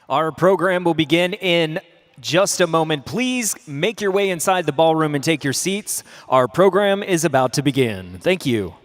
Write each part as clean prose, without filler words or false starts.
Our program will begin in just a moment. Please make your way inside the ballroom and take your seats. Our program is about to begin. Thank you.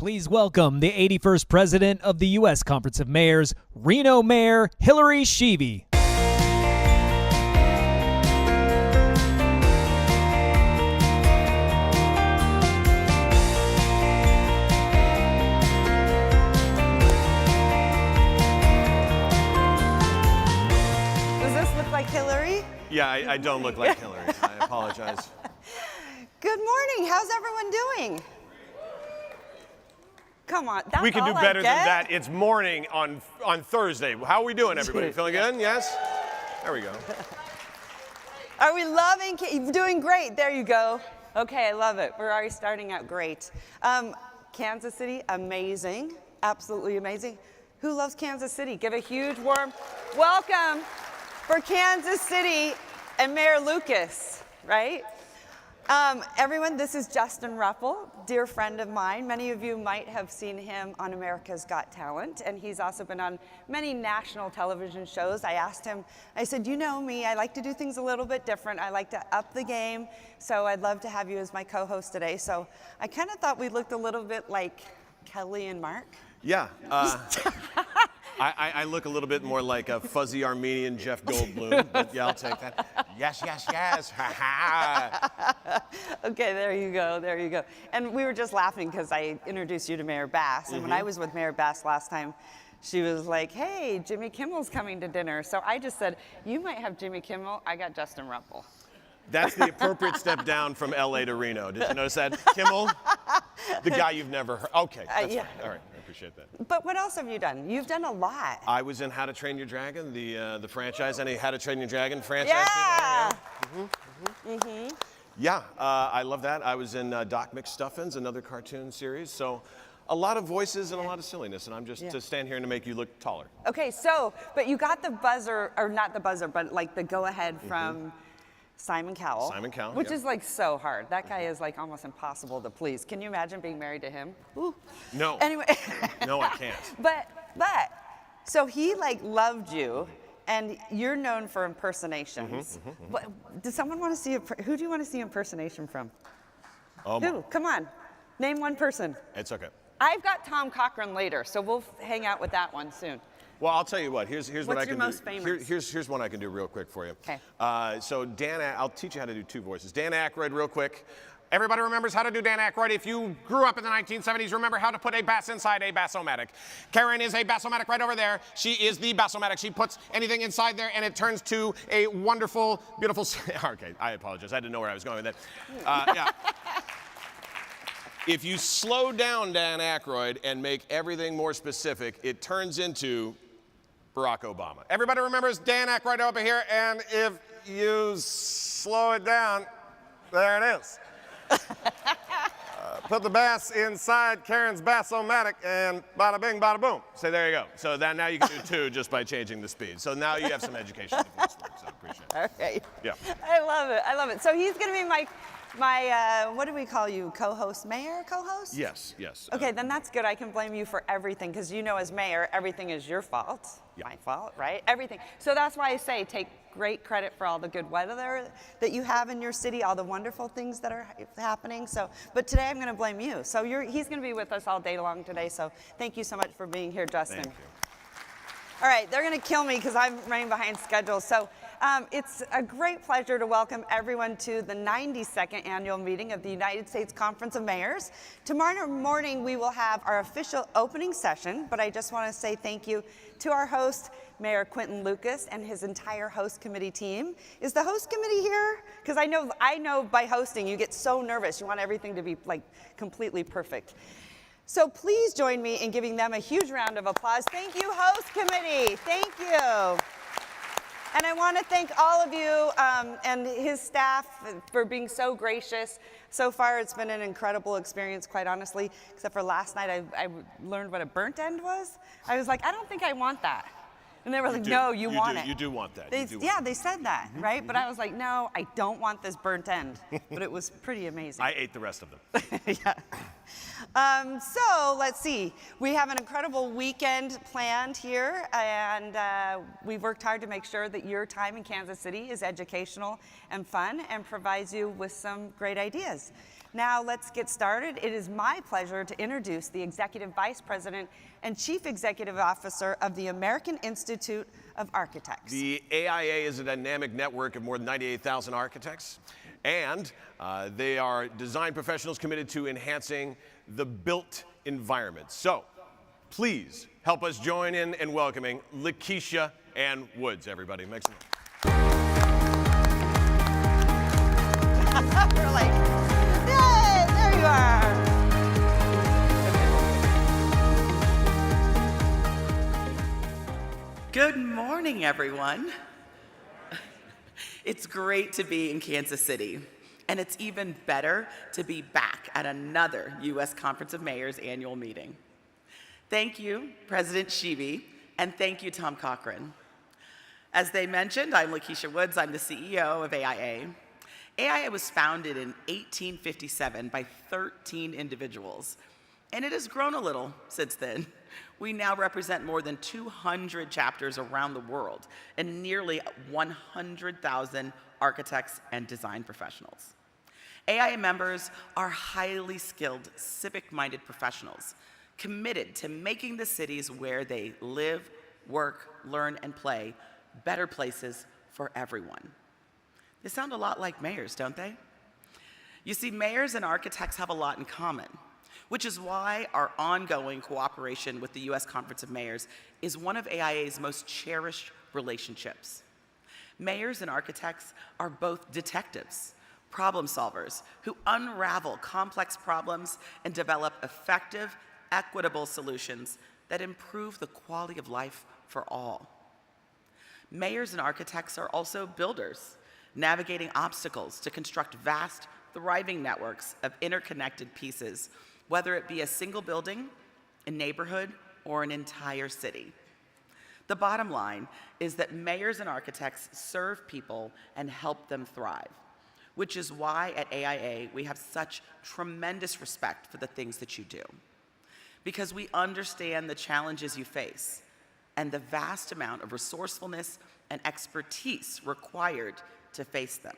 Please welcome the 81st President of the U.S. Conference of Mayors, Reno Mayor Hillary Sheevey. Hillary? Yeah, I don't look like Hillary. I apologize. Good morning. How's everyone doing? Come on. That's we can do better than that. It's morning on Thursday. How are we doing, everybody? Feeling good? Yes? There we go. Are we loving? Doing great. There you go. Okay, I love it. We're already starting out great. Kansas City, amazing. Absolutely amazing. Who loves Kansas City? Give a huge warm welcome for Kansas City and Mayor Lucas, right? Everyone, this is Justin Ruppel, dear friend of mine. Many of you might have seen him on America's Got Talent, and he's also been on many national television shows. I asked him, I said, you know me, I like to do things a little bit different. I like to up the game, so I'd love to have you as my co-host today. So I kind of thought we looked a little bit like Kelly and Mark. Yeah. I look a little bit more like a fuzzy Armenian Jeff Goldblum, but yeah, I'll take that. Yes, yes, yes, ha ha. Okay, there you go, there you go. And we were just laughing because I introduced you to Mayor Bass, and when I was with Mayor Bass last time, she was like, hey, Jimmy Kimmel's coming to dinner. So I just said, you might have Jimmy Kimmel, I got Justin Ruppel. That's the appropriate step down from LA to Reno. Did you notice that? Kimmel, the guy you've never heard. Okay, that's yeah. fine. All right, I appreciate that. But what else have you done? You've done a lot. I was in How to Train Your Dragon, the franchise. Any How to Train Your Dragon franchise? Yeah. Yeah, I love that. I was in Doc McStuffins, another cartoon series. So a lot of voices and a lot of silliness, and I'm just to stand here and to make you look taller. Okay, so, but you got the buzzer, or not the buzzer, but like the go-ahead from Simon Cowell. Simon Cowell, which is like so hard. That guy is like almost impossible to please. Can you imagine being married to him? Ooh. No. Anyway. No, I can't. But, so he like loved you, and you're known for impersonations. Does someone want to see, who do you want to see impersonation from? Oh, Who? Come on. Name one person. It's okay. I've got Tom Cochran later, so we'll hang out with that one soon. Well, I'll tell you what. Here's what I can do. What's your most famous? Here's one I can do real quick for you. Okay. So I'll teach you how to do two voices. Dan Aykroyd, real quick. Everybody remembers how to do Dan Aykroyd. If you grew up in the 1970s, remember how to put a bass inside a bassomatic. Karen is a bassomatic right over there. She is the bassomatic. She puts anything inside there, and it turns to a wonderful, beautiful. Okay, I apologize. I didn't know where I was going with that. Yeah. If you slow down Dan Aykroyd and make everything more specific, it turns into Barack Obama. Everybody remembers Dan Aykroyd over here, and if you slow it down, there it is. Put the bass inside Karen's bassomatic, and bada bing, bada boom. So there you go. So now you can do two just by changing the speed. So now you have some education in voice work, so I appreciate it. All right. Yeah. I love it. I love it. So he's going to be my what do we call you? Co-host, mayor, co-host? Yes, yes. Okay, then that's good. I can blame you for everything because you know, as mayor, everything is your fault. Yeah. My fault, right? Everything. So that's why I say take great credit for all the good weather that you have in your city, all the wonderful things that are happening. So, but today I'm going to blame you. So he's going to be with us all day long today. So thank you so much for being here, Justin. Thank you. All right, they're going to kill me because I'm running behind schedule. So it's a great pleasure to welcome everyone to the 92nd annual meeting of the United States Conference of Mayors. Tomorrow morning, we will have our official opening session, but I just want to say thank you to our host, Mayor Quentin Lucas, and his entire host committee team. Is the host committee here? Because I know by hosting, you get so nervous. You want everything to be like completely perfect. So please join me in giving them a huge round of applause. Thank you, host committee. Thank you. And I want to thank all of you and his staff for being so gracious. So far, it's been an incredible experience, quite honestly, except for last night, I learned what a burnt end was. I was like, I don't think I want that. And they were like, no, you want it. You do want that. They said that, right? But I was like, no, I don't want this burnt end. But it was pretty amazing. I ate the rest of them. Yeah. So let's see. We have an incredible weekend planned here, and we've worked hard to make sure that your time in Kansas City is educational and fun and provides you with some great ideas. Now let's get started. It is my pleasure to introduce the Executive Vice President and Chief Executive Officer of the American Institute of Architects. The AIA is a dynamic network of more than 98,000 architects, and they are design professionals committed to enhancing the built environment. So please help us join in welcoming Lakeisha Ann Woods, everybody. Make some We're like, yay, there you are. Good morning, everyone. It's great to be in Kansas City, and it's even better to be back at another U.S. Conference of Mayors annual meeting. Thank you, President Shivi, and thank you, Tom Cochran. As they mentioned, I'm Lakeisha Woods. I'm the CEO of AIA. AIA was founded in 1857 by 13 individuals, and it has grown a little since then. We now represent more than 200 chapters around the world and nearly 100,000 architects and design professionals. AIA members are highly skilled, civic-minded professionals committed to making the cities where they live, work, learn, and play better places for everyone. They sound a lot like mayors, don't they? You see, mayors and architects have a lot in common, which is why our ongoing cooperation with the U.S. Conference of Mayors is one of AIA's most cherished relationships. Mayors and architects are both detectives, problem solvers who unravel complex problems and develop effective, equitable solutions that improve the quality of life for all. Mayors and architects are also builders, navigating obstacles to construct vast, thriving networks of interconnected pieces, whether it be a single building, a neighborhood, or an entire city. The bottom line is that mayors and architects serve people and help them thrive, which is why at AIA we have such tremendous respect for the things that you do, because we understand the challenges you face and the vast amount of resourcefulness and expertise required to face them.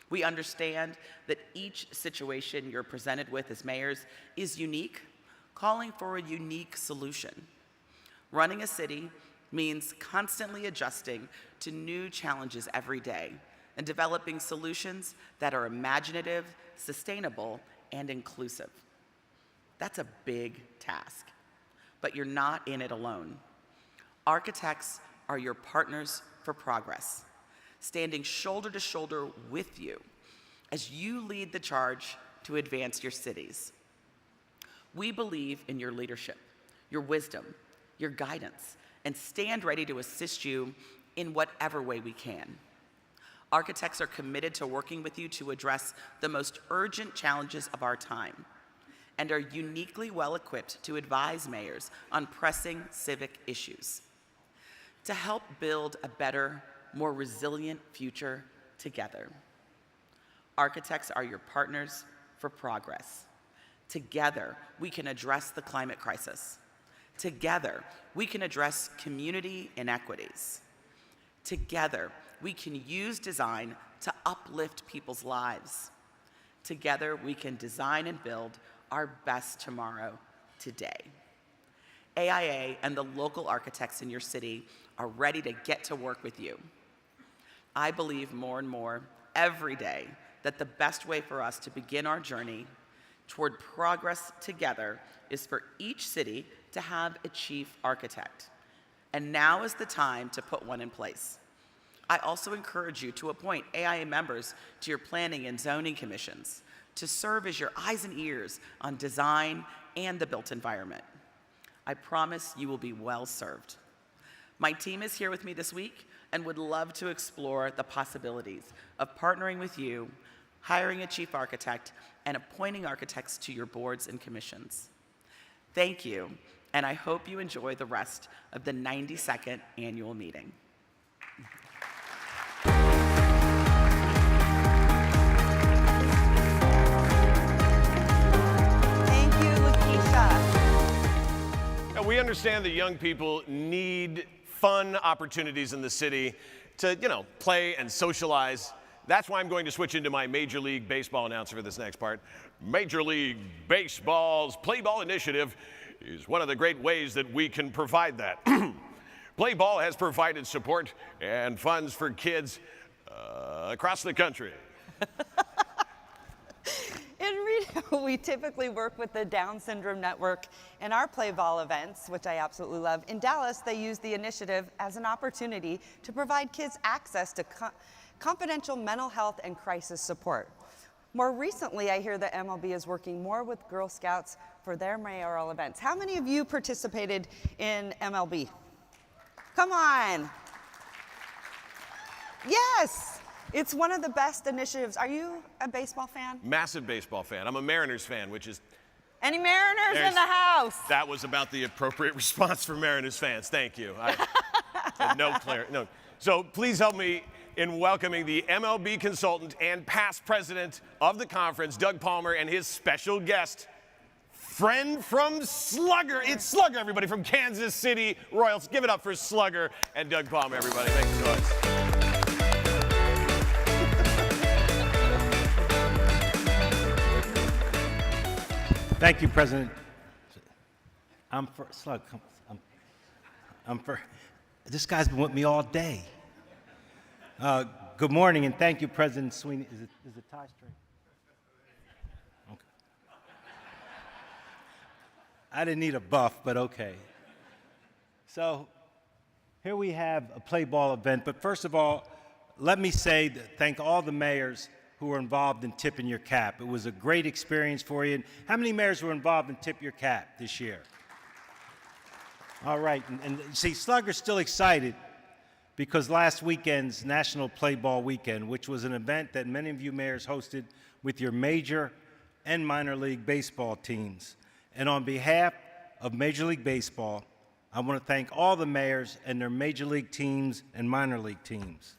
We understand that each situation you're presented with as mayors is unique, calling for a unique solution. Running a city means constantly adjusting to new challenges every day and developing solutions that are imaginative, sustainable, and inclusive. That's a big task, but you're not in it alone. Architects are your partners for progress, standing shoulder to shoulder with you as you lead the charge to advance your cities. We believe in your leadership, your wisdom, your guidance, and stand ready to assist you in whatever way we can. Architects are committed to working with you to address the most urgent challenges of our time and are uniquely well-equipped to advise mayors on pressing civic issues to help build a better, more resilient future together. Architects are your partners for progress. Together, we can address the climate crisis. Together, we can address community inequities. Together, we can use design to uplift people's lives. Together, we can design and build our best tomorrow today. AIA and the local architects in your city are ready to get to work with you. I believe more and more every day that the best way for us to begin our journey toward progress together is for each city to have a chief architect. And now is the time to put one in place. I also encourage you to appoint AIA members to your planning and zoning commissions to serve as your eyes and ears on design and the built environment. I promise you will be well served. My team is here with me this week and would love to explore the possibilities of partnering with you, hiring a chief architect, and appointing architects to your boards and commissions. Thank you, and I hope you enjoy the rest of the 92nd annual meeting. Thank you, Lakeisha. Now, we understand that young people need fun opportunities in the city to, play and socialize. That's why I'm going to switch into my Major League Baseball announcer for this next part. Major League Baseball's Play Ball initiative is one of the great ways that we can provide that. Play Ball has provided support and funds for kids across the country. In Reno, we typically work with the Down Syndrome Network in our Play Ball events, which I absolutely love. In Dallas, they use the initiative as an opportunity to provide kids access to confidential mental health and crisis support. More recently, I hear that MLB is working more with Girl Scouts for their mayoral events. How many of you participated in MLB? Come on. Yes, it's one of the best initiatives. Are you a baseball fan? Massive baseball fan. I'm a Mariners fan, which is... Any Mariners in the house? That was about the appropriate response for Mariners fans. Thank you. No. So please help me in welcoming the MLB consultant and past president of the conference, Doug Palmer, and his special guest, friend from Slugger. It's Slugger, everybody, from Kansas City Royals. Give it up for Slugger and Doug Palmer, everybody. Thanks so much. Thank you, President. This guy's been with me all day. Good morning, and thank you, President Sweeney. Is the tie straight? Okay. I didn't need a buff, but okay. So here we have a play ball event, but first of all, let me say thank all the mayors who were involved in tipping your cap. It was a great experience for you. And how many mayors were involved in Tip Your Cap this year? All right, and see, Slugger's still excited because last weekend's National Play Ball Weekend, which was an event that many of you mayors hosted with your major and minor league baseball teams. And on behalf of Major League Baseball, I want to thank all the mayors and their major league teams and minor league teams.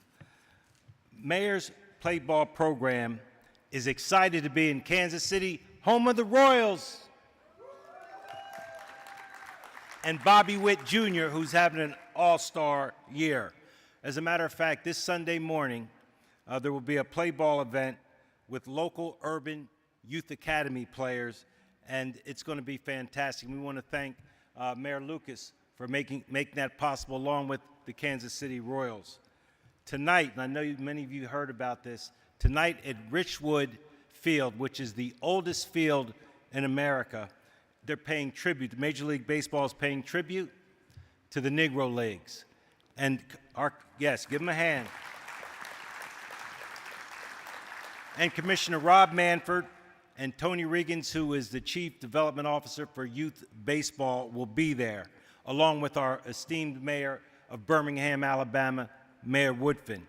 Mayors Play Ball program is excited to be in Kansas City, home of the Royals. And Bobby Witt Jr., who's having an all-star year. As a matter of fact, this Sunday morning, there will be a play ball event with local urban youth academy players, and it's going to be fantastic. We want to thank Mayor Lucas for making that possible, along with the Kansas City Royals. Tonight, and I know many of you heard about this, tonight at Richwood Field, which is the oldest field in America, they're paying tribute. Major League Baseball is paying tribute to the Negro Leagues. And yes, give them a hand. And Commissioner Rob Manford and Tony Regans, who is the Chief Development Officer for Youth Baseball, will be there, along with our esteemed mayor of Birmingham, Alabama, Mayor Woodfin.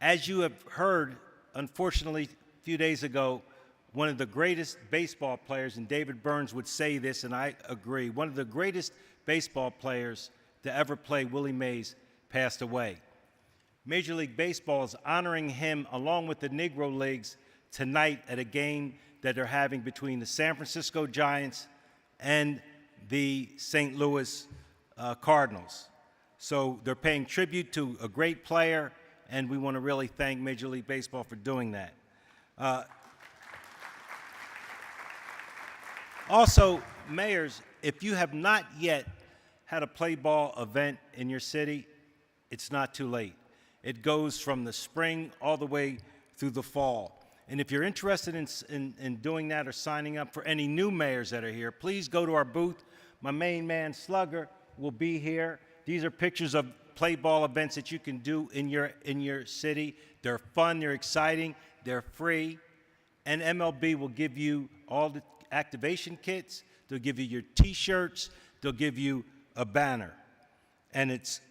As you have heard, unfortunately, a few days ago, one of the greatest baseball players, and David Burns would say this, and I agree, one of the greatest baseball players to ever play, Willie Mays, passed away. Major League Baseball is honoring him along with the Negro Leagues tonight at a game that they're having between the San Francisco Giants and the St. Louis Cardinals. So they're paying tribute to a great player, and we want to really thank Major League Baseball for doing that. Also, mayors, if you have not yet had a play ball event in your city, it's not too late. It goes from the spring all the way through the fall. And if you're interested in doing that or signing up for any new mayors that are here, please go to our booth. My main man, Slugger, will be here. These are pictures of play ball events that you can do in your city. They're fun, they're exciting, they're free. And MLB will give you all the activation kits, they'll give you your t-shirts, they'll give you a banner. And it's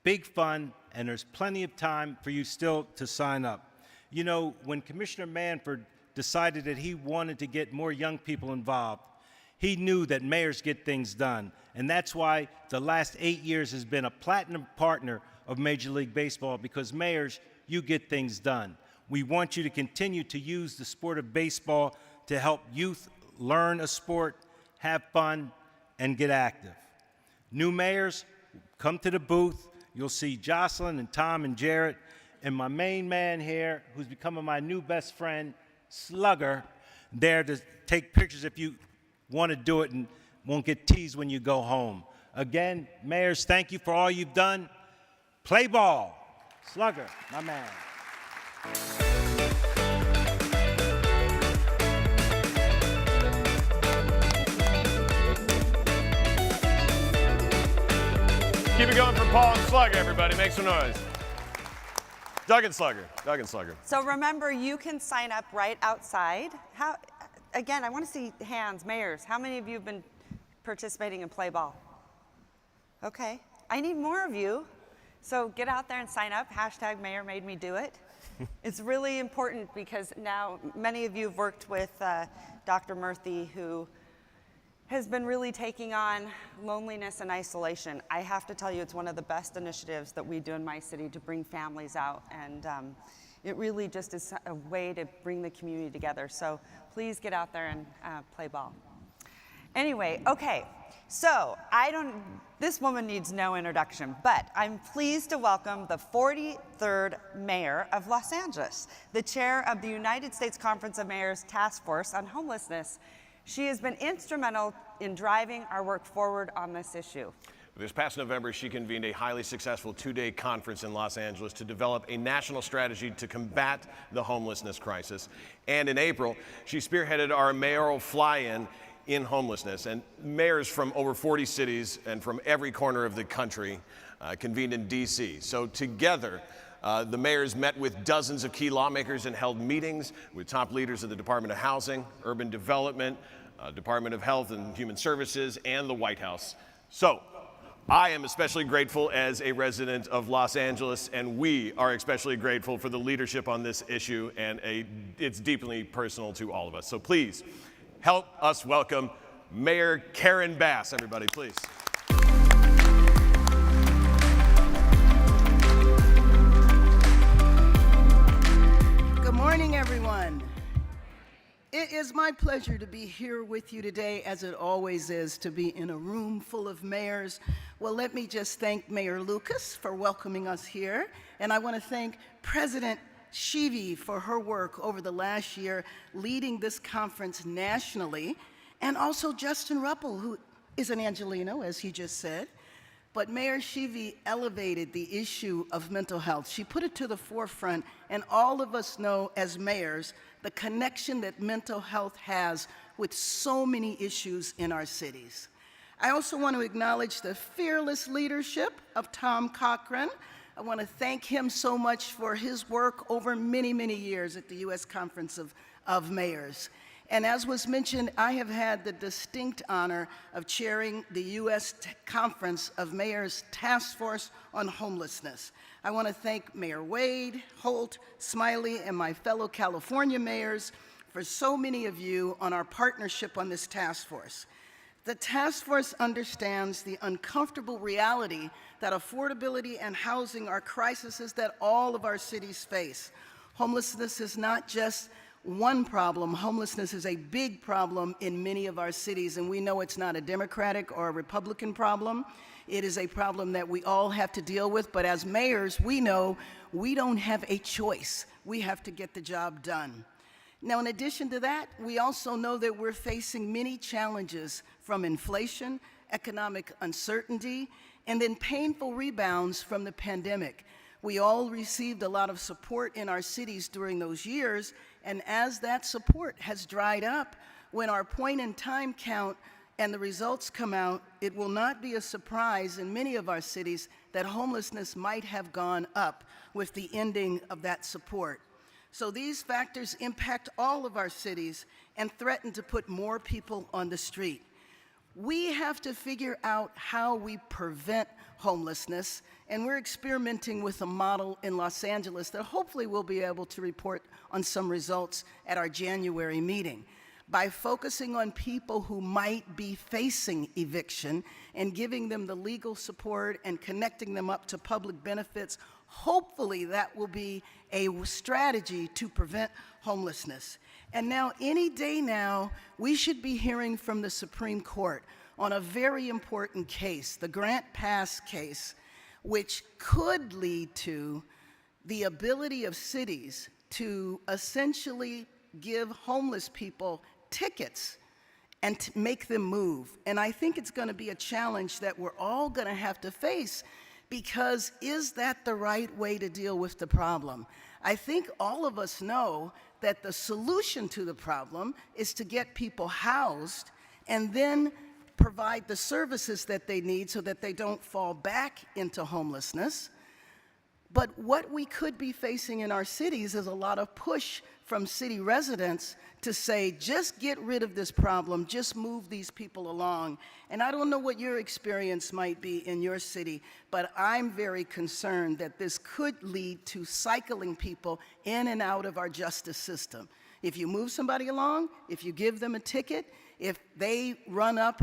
big fun, and there's plenty of time for you still to sign up. You know, when Commissioner Manford decided that he wanted to get more young people involved, he knew that mayors get things done. And that's why the last 8 years has been a platinum partner of Major League Baseball, because mayors, you get things done. We want you to continue to use the sport of baseball to help youth learn a sport, have fun, and get active. New mayors, come to the booth. You'll see Jocelyn and Tom and Jarrett, and my main man here, who's becoming my new best friend, Slugger, there to take pictures if you want to do it and won't get teased when you go home. Again, mayors, thank you for all you've done. Play ball. Slugger, my man. Keep it going for Paul and Slugger, everybody. Make some noise. Doug and Slugger. Doug and Slugger. So remember, you can sign up right outside. Again, I want to see hands, mayors. How many of you have been participating in play ball? Okay, I need more of you. So get out there and sign up. Hashtag Mayor Made Me Do It. It's really important because now many of you have worked with Dr. Murthy, who has been really taking on loneliness and isolation. I have to tell you, it's one of the best initiatives that we do in my city to bring families out, and it really just is a way to bring the community together. So please get out there and play ball. Anyway, okay, so this woman needs no introduction, but I'm pleased to welcome the 43rd Mayor of Los Angeles, the chair of the United States Conference of Mayors Task Force on Homelessness. She has been instrumental in driving our work forward on this issue. This past November, she convened a highly successful two-day conference in Los Angeles to develop a national strategy to combat the homelessness crisis. And in April, she spearheaded our mayoral fly-in in homelessness. And mayors from over 40 cities and from every corner of the country convened in D.C. So together, the mayors met with dozens of key lawmakers and held meetings with top leaders of the Department of Housing, Urban Development, Department of Health and Human Services, and the White House. So, I am especially grateful as a resident of Los Angeles, and we are especially grateful for the leadership on this issue, and it's deeply personal to all of us. So please, help us welcome Mayor Karen Bass, everybody, please. Good morning, everyone. It is my pleasure to be here with you today, as it always is, to be in a room full of mayors. Well, let me just thank Mayor Lucas for welcoming us here, and I want to thank President Shivi for her work over the last year leading this conference nationally, and also Justin Ruppel, who is an Angelino, as he just said. But Mayor Shivi elevated the issue of mental health. She put it to the forefront, and all of us know as mayors the connection that mental health has with so many issues in our cities. I also want to acknowledge the fearless leadership of Tom Cochran. I want to thank him so much for his work over many, many years at the U.S. Conference of Mayors. And as was mentioned, I have had the distinct honor of chairing the U.S. Conference of Mayors Task Force on Homelessness. I want to thank Mayor Wade, Holt, Smiley, and my fellow California mayors for so many of you on our partnership on this task force. The task force understands the uncomfortable reality that affordability and housing are crises that all of our cities face. Homelessness is not just one problem. Homelessness is a big problem in many of our cities, and we know it's not a Democratic or a Republican problem. It is a problem that we all have to deal with, but as mayors, we know we don't have a choice. We have to get the job done. Now, in addition to that, we also know that we're facing many challenges from inflation, economic uncertainty, and then painful rebounds from the pandemic. We all received a lot of support in our cities during those years, and as that support has dried up, when our point-in-time count and the results come out, it will not be a surprise in many of our cities that homelessness might have gone up with the ending of that support. So these factors impact all of our cities and threaten to put more people on the street. We have to figure out how we prevent homelessness, and we're experimenting with a model in Los Angeles that hopefully we'll be able to report on some results at our January meeting. By focusing on people who might be facing eviction and giving them the legal support and connecting them up to public benefits, hopefully that will be a strategy to prevent homelessness. And now, any day now, we should be hearing from the Supreme Court on a very important case, the Grant Pass case, which could lead to the ability of cities to essentially give homeless people tickets and to make them move. And I think it's going to be a challenge that we're all going to have to face, because is that the right way to deal with the problem? I think all of us know that the solution to the problem is to get people housed and then provide the services that they need so that they don't fall back into homelessness. But what we could be facing in our cities is a lot of push from city residents to say, just get rid of this problem, just move these people along. And I don't know what your experience might be in your city, but I'm very concerned that this could lead to cycling people in and out of our justice system. If you move somebody along, if you give them a ticket, if they run up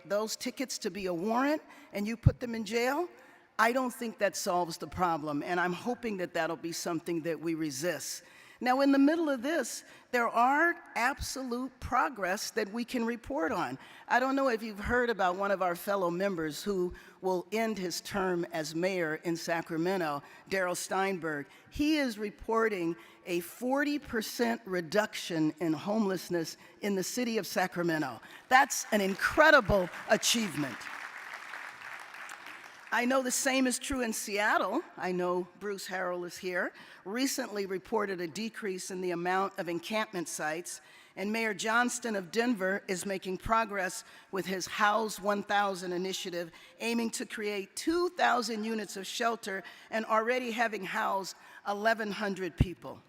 those tickets to be a warrant and you put them in jail, I don't think that solves the problem, and I'm hoping that that'll be something that we resist. Now, in the middle of this, there are absolute progress that we can report on. I don't know if you've heard about one of our fellow members who will end his term as mayor in Sacramento, Darrell Steinberg. He is reporting a 40% reduction in homelessness in the city of Sacramento. That's an incredible achievement. I know the same is true in Seattle. I know Bruce Harrell is here. Recently reported a decrease in the amount of encampment sites, and Mayor Johnston of Denver is making progress with his House 1000 initiative, aiming to create 2,000 units of shelter and already having housed 1,100 people.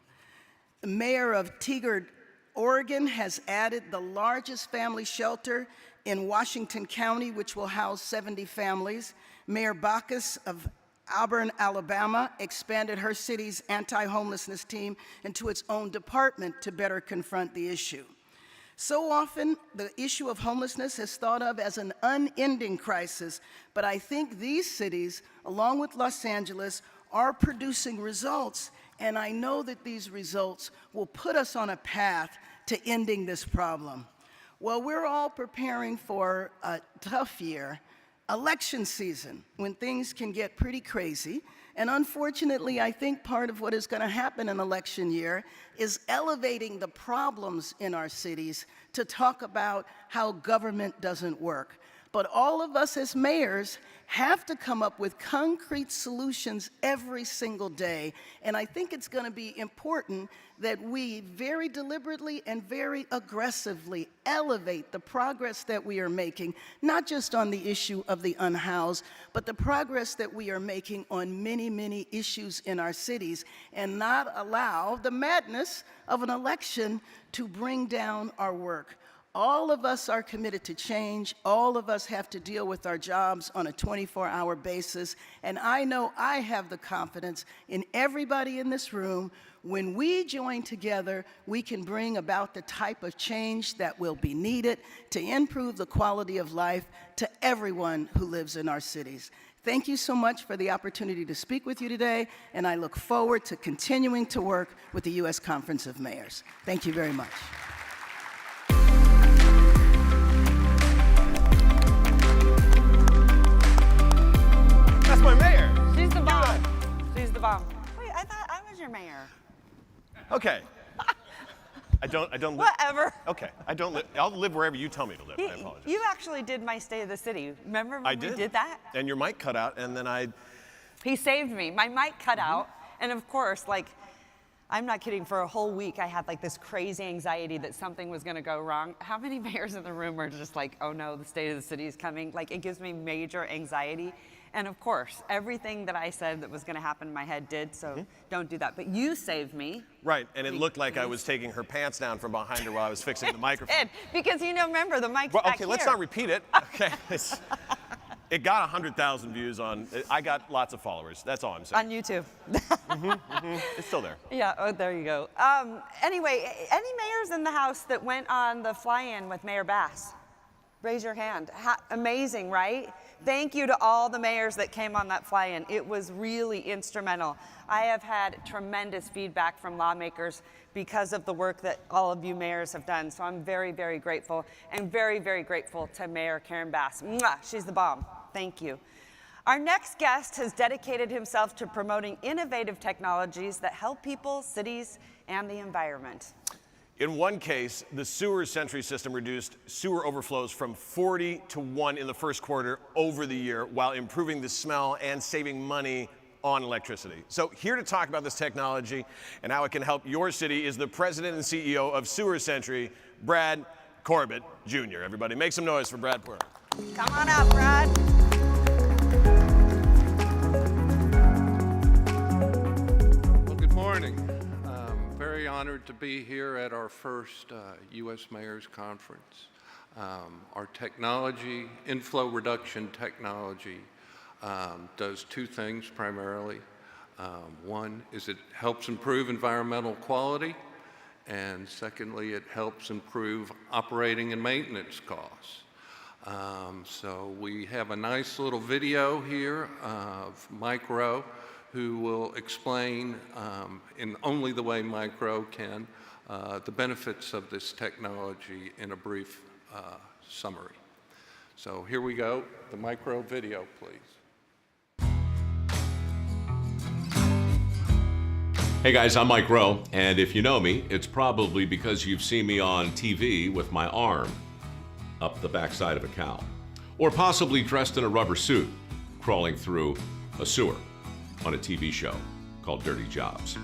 The mayor of Tigard, Oregon has added the largest family shelter in Washington County, which will house 70 families. Mayor Bacchus of Auburn, Alabama, expanded her city's anti-homelessness team into its own department to better confront the issue. So often, the issue of homelessness is thought of as an unending crisis, but I think these cities, along with Los Angeles, are producing results, and I know that these results will put us on a path to ending this problem. Well, we're all preparing for a tough year, election season, when things can get pretty crazy. And unfortunately, I think part of what is going to happen in election year is elevating the problems in our cities to talk about how government doesn't work. But all of us as mayors have to come up with concrete solutions every single day. And I think it's going to be important that we very deliberately and very aggressively elevate the progress that we are making, not just on the issue of the unhoused, but the progress that we are making on many, many issues in our cities, and not allow the madness of an election to bring down our work. All of us are committed to change. All of us have to deal with our jobs on a 24-hour basis. And I know I have the confidence in everybody in this room. When we join together, we can bring about the type of change that will be needed to improve the quality of life to everyone who lives in our cities. Thank you so much for the opportunity to speak with you today, and I look forward to continuing to work with the U.S. Conference of Mayors. Thank you very much. That's my mayor. She's the bomb. She's the bomb. Wait, I thought I was your mayor. Okay. I don't live. Whatever. Okay. I don't live. I'll live wherever you tell me to live. I apologize. You actually did my State of the City. Remember when we did that? And your mic cut out, and then He saved me. My mic cut out, and of course, like, I'm not kidding, for a whole week I had like this crazy anxiety that something was gonna go wrong. How many mayors in the room are just like, oh no, the State of the City is coming? Like, it gives me major anxiety. And of course, everything that I said that was gonna happen in my head did, so don't do that. But you saved me. Right, and it looked like I was taking her pants down from behind her while I was fixing the microphone. It did, because remember, the mic's back Okay, let's here. not repeat it. Okay. It got 100,000 views on, I got lots of followers. That's all I'm saying. On YouTube. It's still there. Yeah, oh, there you go. Anyway, any mayors in the house that went on the fly-in with Mayor Bass? Raise your hand. Amazing, right? Thank you to all the mayors that came on that fly-in. It was really instrumental. I have had tremendous feedback from lawmakers because of the work that all of you mayors have done. So I'm very, very grateful, and very, very grateful to Mayor Karen Bass. Mwah, she's the bomb. Thank you. Our next guest has dedicated himself to promoting innovative technologies that help people, cities, and the environment. In one case, the sewer Sentry system reduced sewer overflows from 40 to 1 in the first quarter over the year, while improving the smell and saving money on electricity. So here to talk about this technology and how it can help your city is the president and CEO of Sewer Sentry, Brad Corbett Jr. Everybody make some noise for Brad Corbett. Come on up, Brad. Well, good morning. Very honored to be here at our first U.S. Mayor's Conference. Our technology, inflow reduction technology, does two things primarily. One is it helps improve environmental quality, and secondly, it helps improve operating and maintenance costs. So we have a nice little video here of Mike Rowe, who will explain in only the way Mike Rowe can the benefits of this technology in a brief summary. So here we go, the Mike Rowe video, please. Hey guys, I'm Mike Rowe, and if you know me, it's probably because you've seen me on TV with my arm up the backside of a cow, or possibly dressed in a rubber suit, crawling through a sewer on a TV show called Dirty Jobs.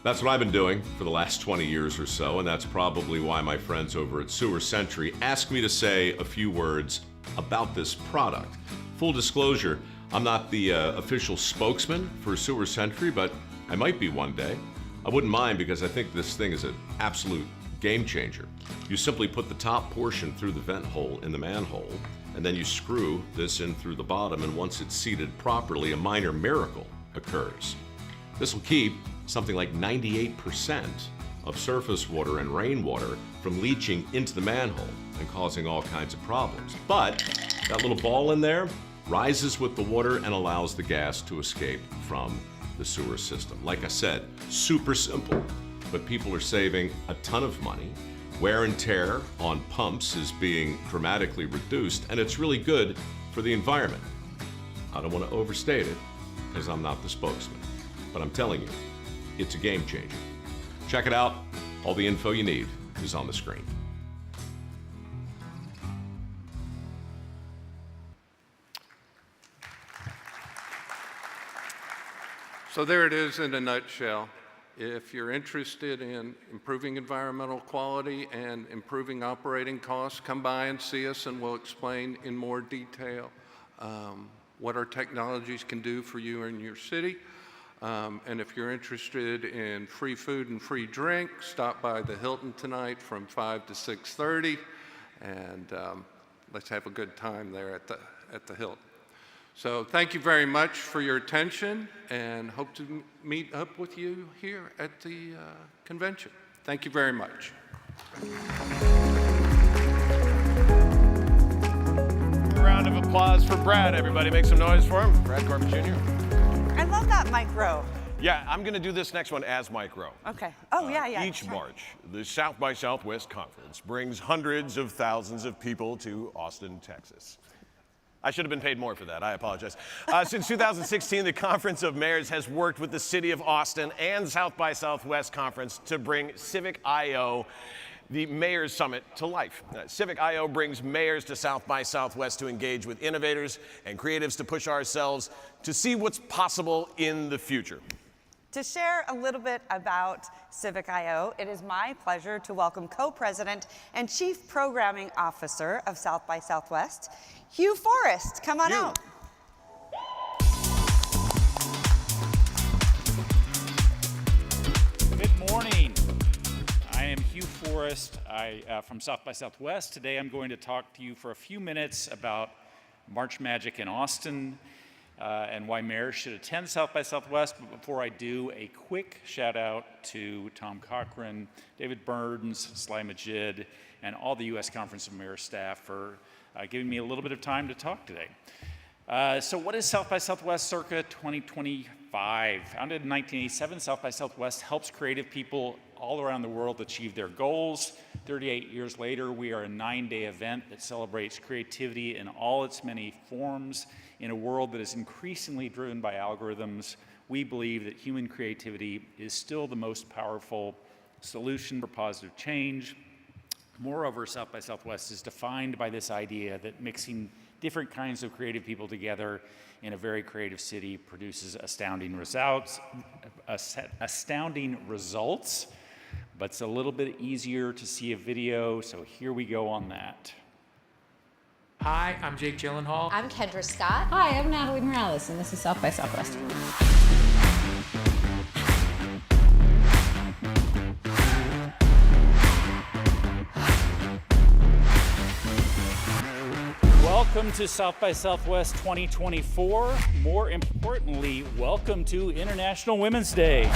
That's what I've been doing for the last 20 years or so, and that's probably why my friends over at Sewer Sentry asked me to say a few words about this product. Full disclosure, I'm not the official spokesman for Sewer Sentry, but I might be one day. I wouldn't mind because I think this thing is an absolute game changer. You simply put the top portion through the vent hole in the manhole, and then you screw this in through the bottom, and once it's seated properly, a minor miracle occurs. This will keep something like 98% of surface water and rainwater from leaching into the manhole and causing all kinds of problems. But that little ball in there rises with the water and allows the gas to escape from the sewer system. Like I said, super simple, but people are saving a ton of money. Wear and tear on pumps is being dramatically reduced, and it's really good for the environment. I don't want to overstate it because I'm not the spokesman, but I'm telling you, it's a game changer. Check it out. All the info you need is on the screen. So there it is in a nutshell. If you're interested in improving environmental quality and improving operating costs, come by and see us and we'll explain in more detail what our technologies can do for you and your city. And if you're interested in free food and free drink, stop by the Hilton tonight from 5 to 6:30, and let's have a good time there at the Hilton. So thank you very much for your attention, and hope to meet up with you here at the convention. Thank you very much. A round of applause for Brad, everybody. Make some noise for him. Brad Corbett Jr. I love that, Mike Rowe. Yeah, I'm going to do this next one as Mike Rowe. Okay. Oh, yeah. Each that's right. March, the South by Southwest Conference brings hundreds of thousands of people to Austin, Texas. I should have been paid more for that. I apologize. Since 2016, the Conference of Mayors has worked with the City of Austin and South by Southwest Conference to bring Civic I/O, the Mayor's Summit, to life. Civic I/O brings mayors to South by Southwest to engage with innovators and creatives to push ourselves to see what's possible in the future. To share a little bit about Civic I/O, it is my pleasure to welcome Co-President and Chief Programming Officer of South by Southwest, Hugh Forrest. Come on out. Good morning. I am Hugh Forrest from South by Southwest. Today I'm going to talk to you for a few minutes about March Magic in Austin and why mayors should attend South by Southwest. But before I do, a quick shout out to Tom Cochran, David Burns, Sly Majid, and all the U.S. Conference of Mayors staff for giving me a little bit of time to talk today. So what is South by Southwest circa 2025? Founded in 1987, South by Southwest helps creative people all around the world achieve their goals. 38 years later, we are a 9-day event that celebrates creativity in all its many forms. In a world that is increasingly driven by algorithms, we believe that human creativity is still the most powerful solution for positive change. Moreover, South by Southwest is defined by this idea that mixing different kinds of creative people together in a very creative city produces astounding results. But it's a little bit easier to see a video, so here we go on that. Hi, I'm Jake Gyllenhaal. I'm Kendra Scott. Hi, I'm Natalie Morales, and this is South by Southwest. Welcome to South by Southwest 2024. More importantly, welcome to International Women's Day.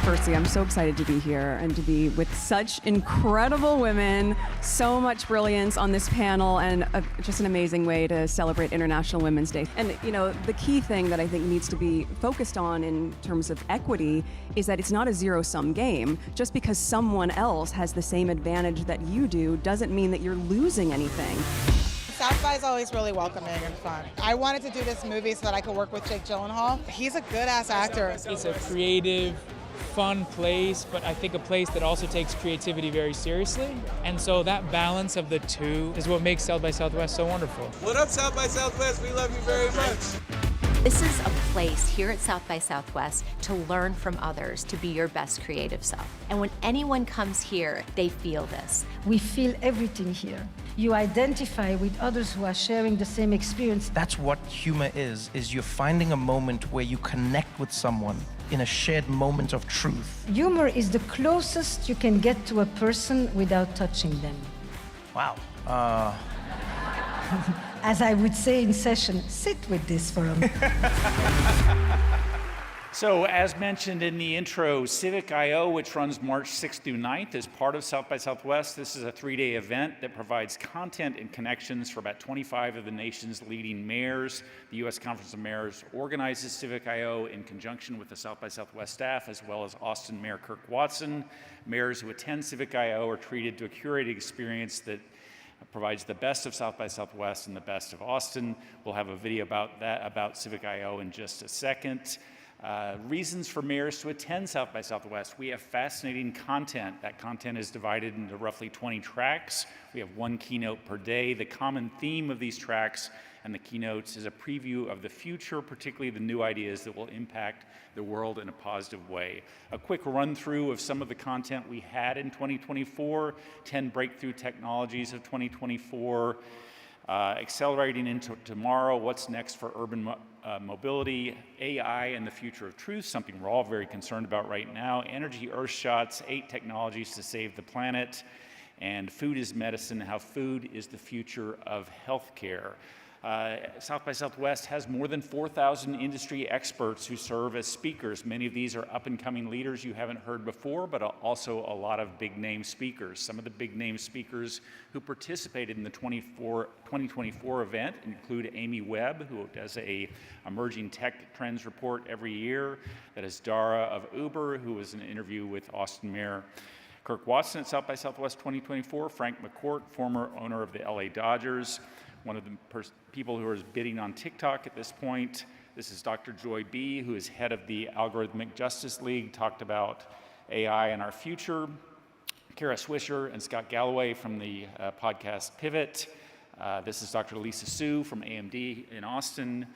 Firstly, I'm so excited to be here and to be with such incredible women, so much brilliance on this panel, and just an amazing way to celebrate International Women's Day. And you know, the key thing that I think needs to be focused on in terms of equity is that it's not a zero-sum game. Just because someone else has the same advantage that you do doesn't mean that you're losing anything. South by is always really welcoming and fun. I wanted to do this movie so that I could work with Jake Gyllenhaal. He's a good-ass actor. It's a creative, fun place, but I think a place that also takes creativity very seriously. And so that balance of the two is what makes South by Southwest so wonderful. What up, South by Southwest? We love you very much. This is a place here at South by Southwest to learn from others, to be your best creative self. And when anyone comes here, they feel this. We feel everything here. You identify with others who are sharing the same experience. That's what humor is you're finding a moment where you connect with someone in a shared moment of truth. Humor is the closest you can get to a person without touching them. Wow. As I would say in session, sit with this for a minute. So, as mentioned in the intro, Civic I/O, which runs March 6th through 9th, is part of South by Southwest. This is a 3-day event that provides content and connections for about 25 of the nation's leading mayors. The U.S. Conference of Mayors organizes Civic I/O in conjunction with the South by Southwest staff, as well as Austin Mayor Kirk Watson. Mayors who attend Civic I/O are treated to a curated experience that provides the best of South by Southwest and the best of Austin. We'll have a video about that, about Civic I/O in just a second. Reasons for mayors to attend South by Southwest. We have fascinating content. That content is divided into roughly 20 tracks. We have one keynote per day. The common theme of these tracks and the keynotes is a preview of the future, particularly the new ideas that will impact the world in a positive way. A quick run through of some of the content we had in 2024, 10 breakthrough technologies of 2024, accelerating into tomorrow, what's next for urban mobility, AI and the future of truth, something we're all very concerned about right now, energy earthshots, 8 technologies to save the planet, and food is medicine, how food is the future of healthcare. South by Southwest has more than 4,000 industry experts who serve as speakers. Many of these are up-and-coming leaders you haven't heard before, but also a lot of big-name speakers. Some of the big-name speakers who participated in the 2024 event include Amy Webb, who does a emerging tech trends report every year. That is Dara of Uber, who was in an interview with Austin Mayor Kirk Watson at South by Southwest 2024. Frank McCourt, former owner of the LA Dodgers, one of the people who is bidding on TikTok at this point. This is Dr. Joy B., who is head of the Algorithmic Justice League, talked about AI and our future. Kara Swisher and Scott Galloway from the podcast Pivot. This is Dr. Lisa Su from AMD in Austin.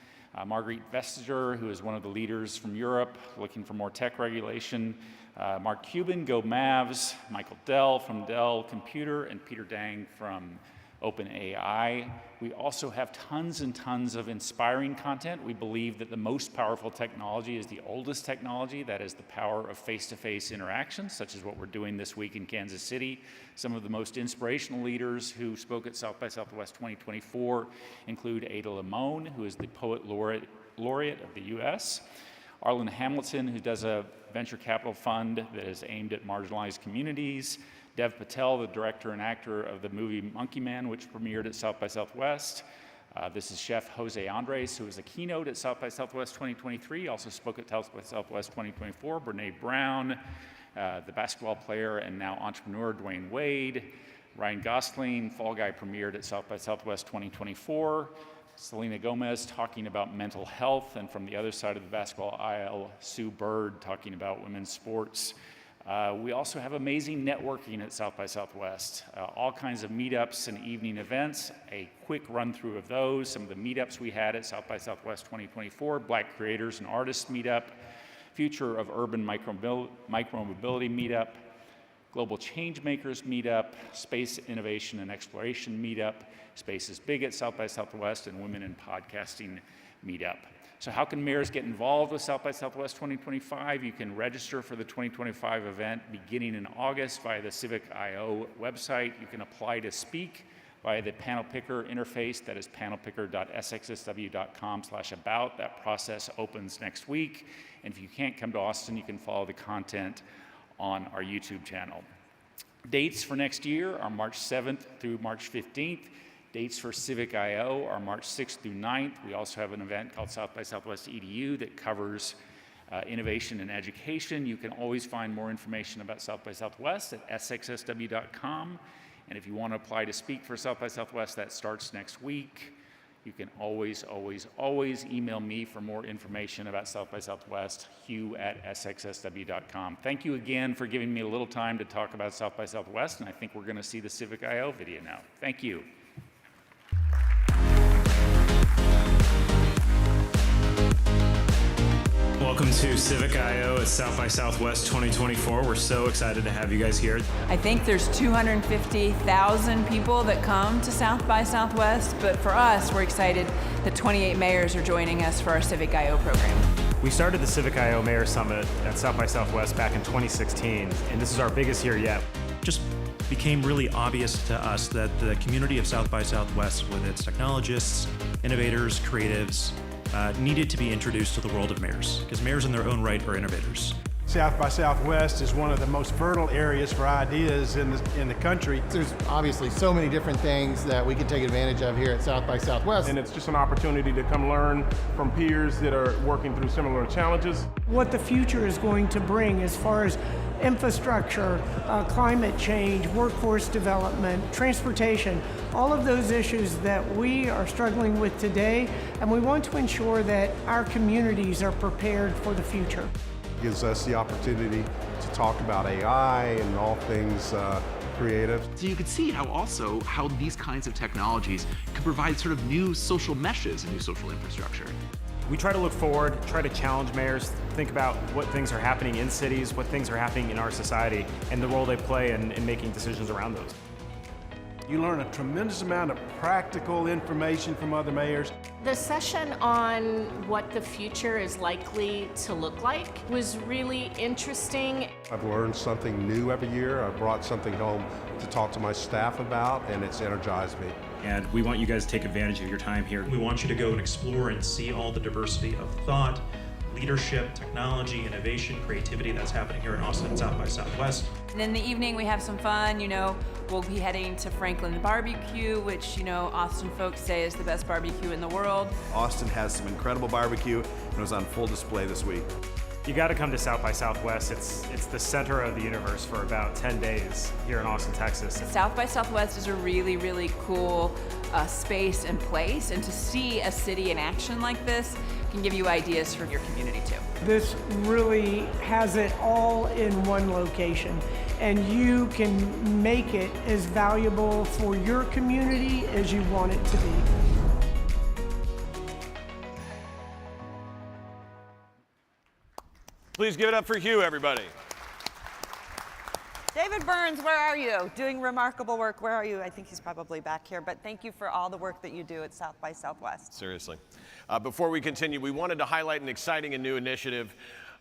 Marguerite Vestager, who is one of the leaders from Europe looking for more tech regulation. Mark Cuban, Go Mavs. Michael Dell from Dell Computer, and Peter Dang from OpenAI. We also have tons and tons of inspiring content. We believe that the most powerful technology is the oldest technology, that is the power of face-to-face interactions, such as what we're doing this week in Kansas City. Some of the most inspirational leaders who spoke at South by Southwest 2024 include Ada Limon, who is the Poet Laureate of the US, Arlen Hamilton, who does a venture capital fund that is aimed at marginalized communities, Dev Patel, the director and actor of the movie Monkey Man, which premiered at South by Southwest, This is Chef Jose Andres, who was a keynote at South by Southwest 2023, also spoke at South by Southwest 2024. Brene Brown, the basketball player and now entrepreneur Dwayne Wade. Ryan Gosling, Fall Guy, premiered at South by Southwest 2024. Selena Gomez talking about mental health, and from the other side of the basketball aisle, Sue Bird talking about women's sports. We also have amazing networking at South by Southwest, all kinds of meetups and evening events. A quick run through of those, some of the meetups we had at South by Southwest 2024, Black Creators and Artists Meetup, Future of Urban Micromobility Meetup, Global Changemakers Meetup, Space Innovation and Exploration Meetup, Space is Big at South by Southwest, and Women in Podcasting Meetup. So how can mayors get involved with South by Southwest 2025? You can register for the 2025 event beginning in August via the Civic.io website. You can apply to speak via the panel picker interface. That is panelpicker.sxsw.com/about. That process opens next week. And if you can't come to Austin, you can follow the content on our YouTube channel. Dates for next year are March 7th through March 15th. Dates for Civic.io are March 6th through 9th. We also have an event called South by Southwest EDU that covers innovation and education. You can always find more information about South by Southwest at sxsw.com. And if you want to apply to speak for South by Southwest, that starts next week. You can always email me for more information about South by Southwest, hugh@sxsw.com. Thank you again for giving me a little time to talk about South by Southwest, and I think we're going to see the Civic.io video now. Thank you. Welcome to Civic.io at South by Southwest 2024. We're so excited to have you guys here. I think there's 250,000 people that come to South by Southwest, but for us, we're excited that 28 mayors are joining us for our Civic.io program. We started the Civic.io Mayor Summit at South by Southwest back in 2016, and this is our biggest year yet. Just became really obvious to us that the community of South by Southwest, with its technologists, innovators, creatives, needed to be introduced to the world of mayors, because mayors in their own right are innovators. South by Southwest is one of the most fertile areas for ideas in the country. There's obviously so many different things that we can take advantage of here at South by Southwest. And it's just an opportunity to come learn from peers that are working through similar challenges. What the future is going to bring as far as infrastructure, climate change, workforce development, transportation, all of those issues that we are struggling with today, and we want to ensure that our communities are prepared for the future. It gives us the opportunity to talk about AI and all things creative. So you could see how these kinds of technologies could provide sort of new social meshes and new social infrastructure. We try to look forward, try to challenge mayors, think about what things are happening in cities, what things are happening in our society, and the role they play in making decisions around those. You learn a tremendous amount of practical information from other mayors. The session on what the future is likely to look like was really interesting. I've learned something new every year. I brought something home to talk to my staff about, and it's energized me. And we want you guys to take advantage of your time here. We want you to go and explore and see all the diversity of thought, leadership, technology, innovation, creativity that's happening here in Austin, South by Southwest. And in the evening, we have some fun. We'll be heading to Franklin Barbecue, which, Austin folks say is the best barbecue in the world. Austin has some incredible barbecue, and it was on full display this week. You got to come to South by Southwest. It's the center of the universe for about 10 days here in Austin, Texas. South by Southwest is a really, really cool space and place, and to see a city in action like this can give you ideas for your community too. This really has it all in one location, and you can make it as valuable for your community as you want it to be. Please give it up for Hugh, everybody. David Burns, where are you? Doing remarkable work. Where are you? I think he's probably back here, but thank you for all the work that you do at South by Southwest. Seriously. Before we continue, we wanted to highlight an exciting and new initiative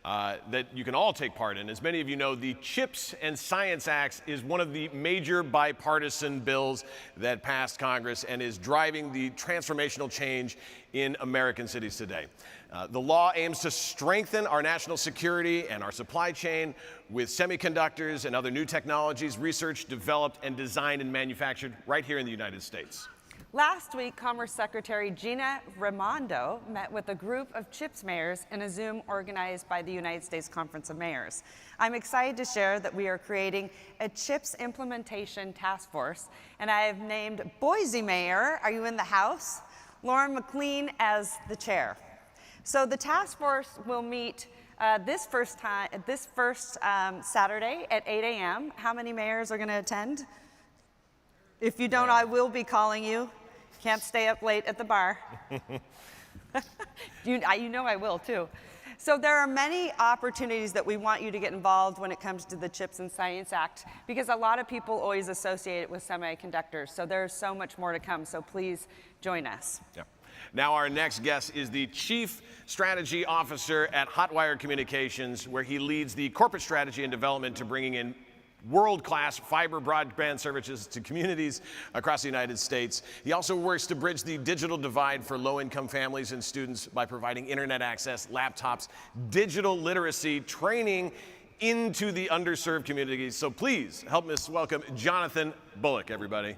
that you can all take part in. As many of you know, the CHIPS and Science Act is one of the major bipartisan bills that passed Congress and is driving the transformational change in American cities today. The law aims to strengthen our national security and our supply chain with semiconductors and other new technologies researched, developed, and designed and manufactured right here in the United States. Last week, Commerce Secretary Gina Raimondo met with a group of CHIPS mayors in a Zoom organized by the United States Conference of Mayors. I'm excited to share that we are creating a CHIPS implementation task force, and I have named Boise Mayor, are you in the house? Lauren McLean as the chair. So the task force will meet this first Saturday at 8 a.m. How many mayors are going to attend? If you don't, I will be calling you. Can't stay up late at the bar. You know I will too. So there are many opportunities that we want you to get involved when it comes to the CHIPS and Science Act, because a lot of people always associate it with semiconductors. So there's so much more to come. So please join us. Yeah. Now our next guest is the Chief Strategy Officer at Hotwire Communications, where he leads the corporate strategy and development to bringing in world-class fiber broadband services to communities across the United States. He also works to bridge the digital divide for low-income families and students by providing internet access, laptops, digital literacy, training into the underserved communities. So please help us welcome Jonathan Bullock, everybody.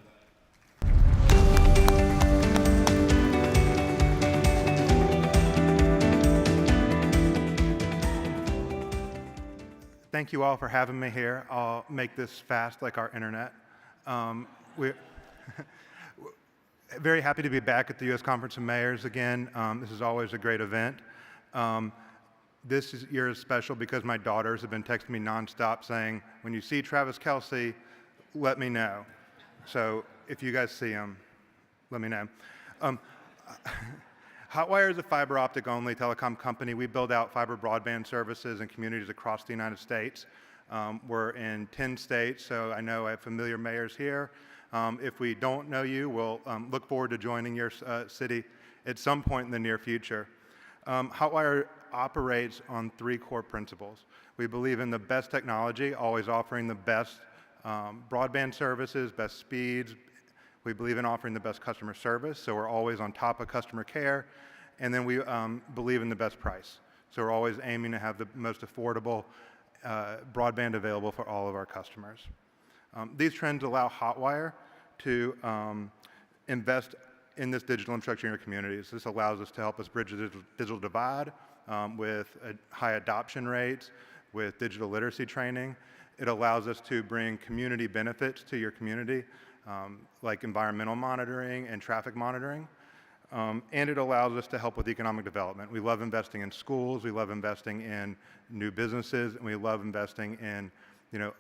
Thank you all for having me here. I'll make this fast like our internet. We're very happy to be back at the U.S. Conference of Mayors again. This is always a great event. This year is special because my daughters have been texting me nonstop saying, when you see Travis Kelce, let me know. So if you guys see him, let me know. Hotwire is a fiber optic only telecom company. We build out fiber broadband services in communities across the United States. We're in 10 states, so I know I have familiar mayors here. If we don't know you, we'll look forward to joining your city at some point in the near future. Hotwire operates on 3 core principles. We believe in the best technology, always offering the best broadband services, best speeds. We believe in offering the best customer service, so we're always on top of customer care. And then we believe in the best price. So we're always aiming to have the most affordable broadband available for all of our customers. These trends allow Hotwire to invest in this digital infrastructure in your communities. This allows us to help us bridge the digital divide with high adoption rates, with digital literacy training. It allows us to bring community benefits to your community, like environmental monitoring and traffic monitoring. And it allows us to help with economic development. We love investing in schools, we love investing in new businesses, and we love investing in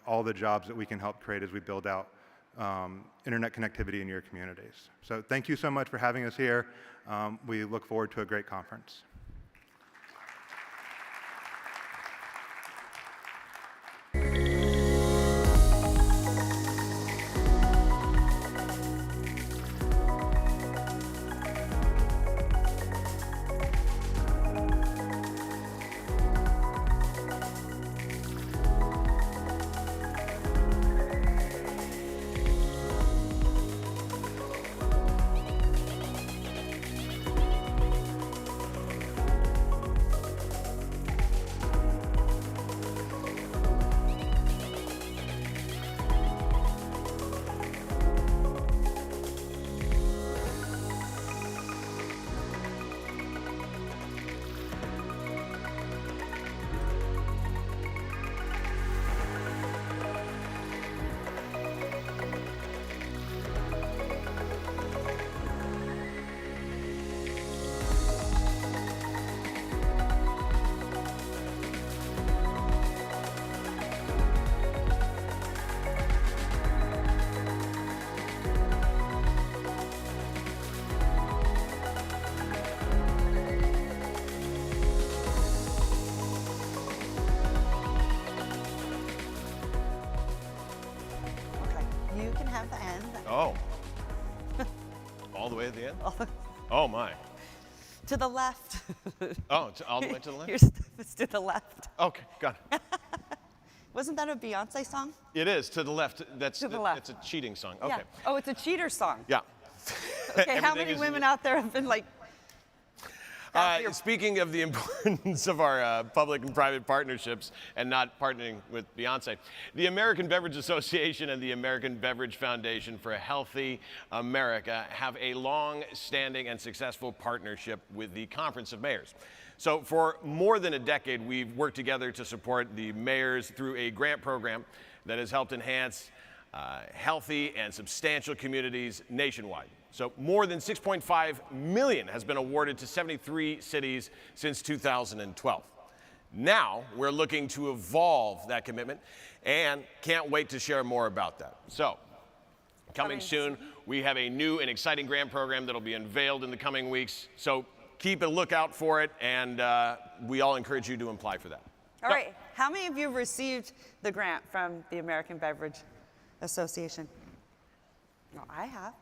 all the jobs that we can help create as we build out internet connectivity in your communities. So thank you so much for having us here. We look forward to a great conference. You can have the end. Oh. All the way at the end? Oh, my. To the left. Oh, all the way to the left? Your stuff is to the left. Okay, got it. Wasn't that a Beyonce song? It is, to the left. That's To the left. It's a cheating song. Okay. Yeah. Oh, it's a cheater song. Yeah. Okay, how many women out there have been like... Speaking of the importance of our public and private partnerships and not partnering with Beyonce, the American Beverage Association and the American Beverage Foundation for a Healthy America have a long-standing and successful partnership with the Conference of Mayors. So for more than a decade, we've worked together to support the mayors through a grant program that has helped enhance healthy and substantial communities nationwide. So more than $6.5 million has been awarded to 73 cities since 2012. Now we're looking to evolve that commitment and can't wait to share more about that. So coming soon, we have a new and exciting grant program that'll be unveiled in the coming weeks. So keep a lookout for it, and we all encourage you to apply for that. All right, how many of you have received the grant from the American Beverage Association? No, I have.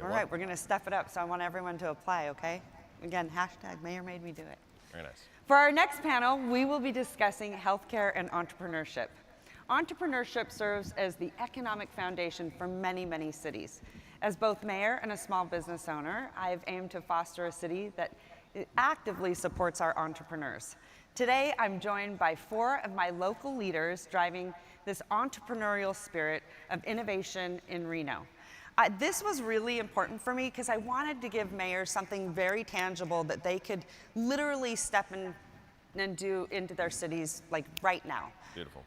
All right, we're going to step it up, so I want everyone to apply, okay? Again, hashtag Mayor made me do it. Very nice. For our next panel, we will be discussing healthcare and entrepreneurship. Entrepreneurship serves as the economic foundation for many, many cities. As both mayor and a small business owner, I've aimed to foster a city that actively supports our entrepreneurs. Today, I'm joined by 4 of my local leaders driving this entrepreneurial spirit of innovation in Reno. This was really important for me because I wanted to give mayors something very tangible that they could literally step in and do into their cities like right now. Beautiful.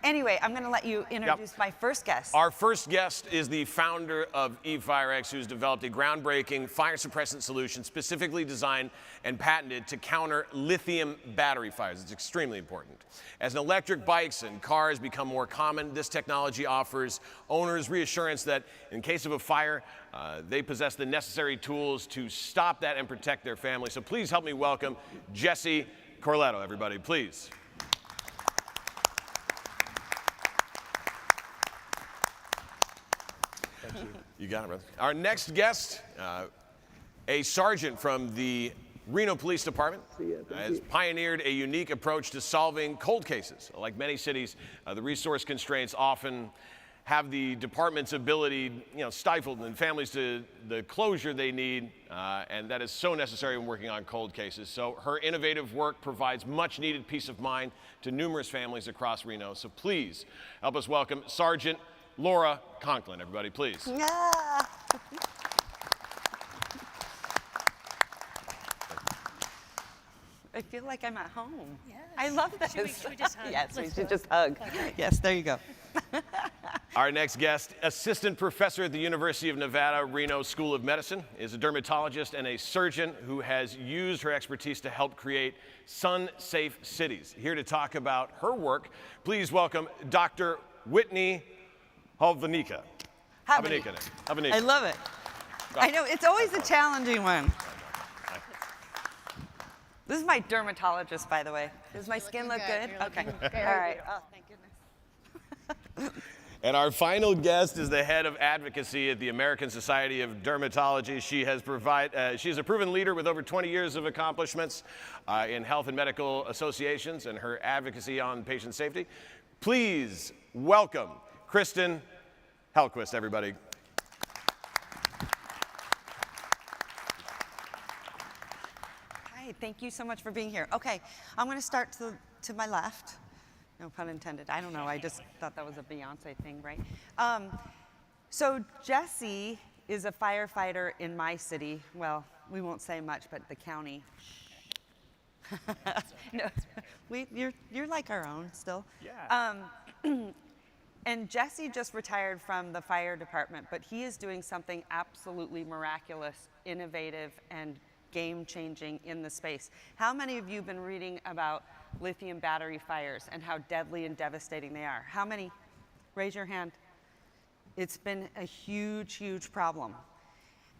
Anyway, I'm going to let you introduce my first guest. Our first guest is the founder of eFireX, who's developed a groundbreaking fire suppressant solution specifically designed and patented to counter lithium battery fires. It's extremely important. As electric bikes and cars become more common, this technology offers owners reassurance that in case of a fire, they possess the necessary tools to stop that and protect their family. So please help me welcome Jesse Corletto, everybody, please. You got it, brother. Our next guest, a sergeant from the Reno Police Department, has pioneered a unique approach to solving cold cases. Like many cities, the resource constraints often have the department's ability, stifled, and families to the closure they need, and that is so necessary when working on cold cases. So her innovative work provides much-needed peace of mind to numerous families across Reno. So please help us welcome Sergeant Laura Conklin, everybody, please. Yeah. I feel like I'm at home. Yes. I love this. Should we just hug? Yes, we should just hug. Okay. Yes, there you go. Our next guest, assistant professor at the University of Nevada, Reno School of Medicine, is a dermatologist and a surgeon who has used her expertise to help create sun-safe cities. Here to talk about her work, please welcome Dr. Whitney Habenicke. I love it. I know, it's always a challenging one. This is my dermatologist, by the way. Does my skin look good? Okay. All right. Oh, thank goodness. And our final guest is the head of advocacy at the American Society of Dermatology. She is a proven leader with over 20 years of accomplishments in health and medical associations and her advocacy on patient safety. Please welcome Kristen Hellquist, everybody. Hi, thank you so much for being here. Okay, I'm going to start to my left. No pun intended. I don't know. I just thought that was a Beyonce thing, right? So Jesse is a firefighter in my city. Well, we won't say much, but the county. No, you're like our own still. Yeah. And Jesse just retired from the fire department, but he is doing something absolutely miraculous, innovative, and game-changing in the space. How many of you have been reading about lithium battery fires and how deadly and devastating they are? How many? Raise your hand. It's been a huge, huge problem.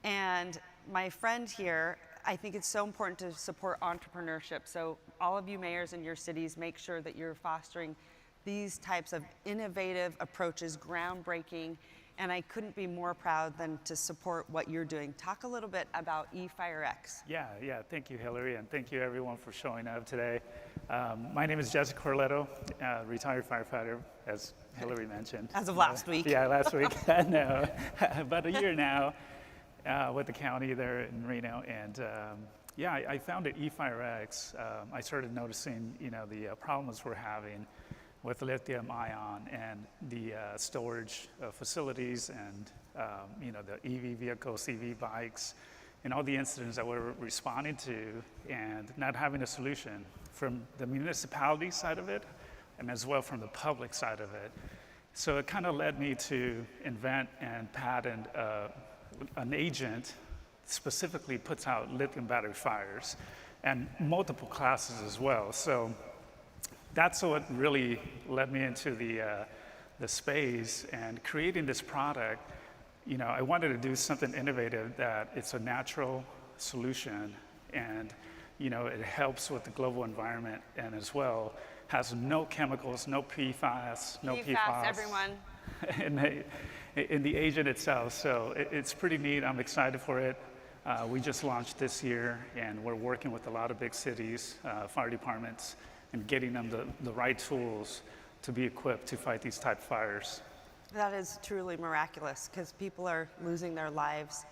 And my friend here, I think it's so important to support entrepreneurship. So all of you mayors in your cities, make sure that you're fostering these types of innovative approaches, groundbreaking, and I couldn't be more proud than to support what you're doing. Talk a little bit about eFireX. Yeah, thank you, Hillary, and thank you everyone for showing up today. My name is Jesse Corletto, retired firefighter, as Hillary mentioned. As of last week. Yeah, last week, no, about a year now. with the county there in Reno, and yeah, I founded eFireX. I started noticing, the problems we're having with lithium ion and the storage facilities and, the EV vehicles, EV bikes, and all the incidents that we're responding to and not having a solution from the municipality side of it and as well from the public side of it. So it kind of led me to invent and patent an agent specifically puts out lithium battery fires and multiple classes as well. So that's what really led me into the space and creating this product. I wanted to do something innovative that it's a natural solution and, it helps with the global environment and as well has no chemicals, no PFAS, no PFAS. Everyone. in the agent itself. So it's pretty neat. I'm excited for it. We just launched this year and we're working with a lot of big cities, fire departments, and getting them the right tools to be equipped to fight these type of fires. That is truly miraculous because people are losing their lives.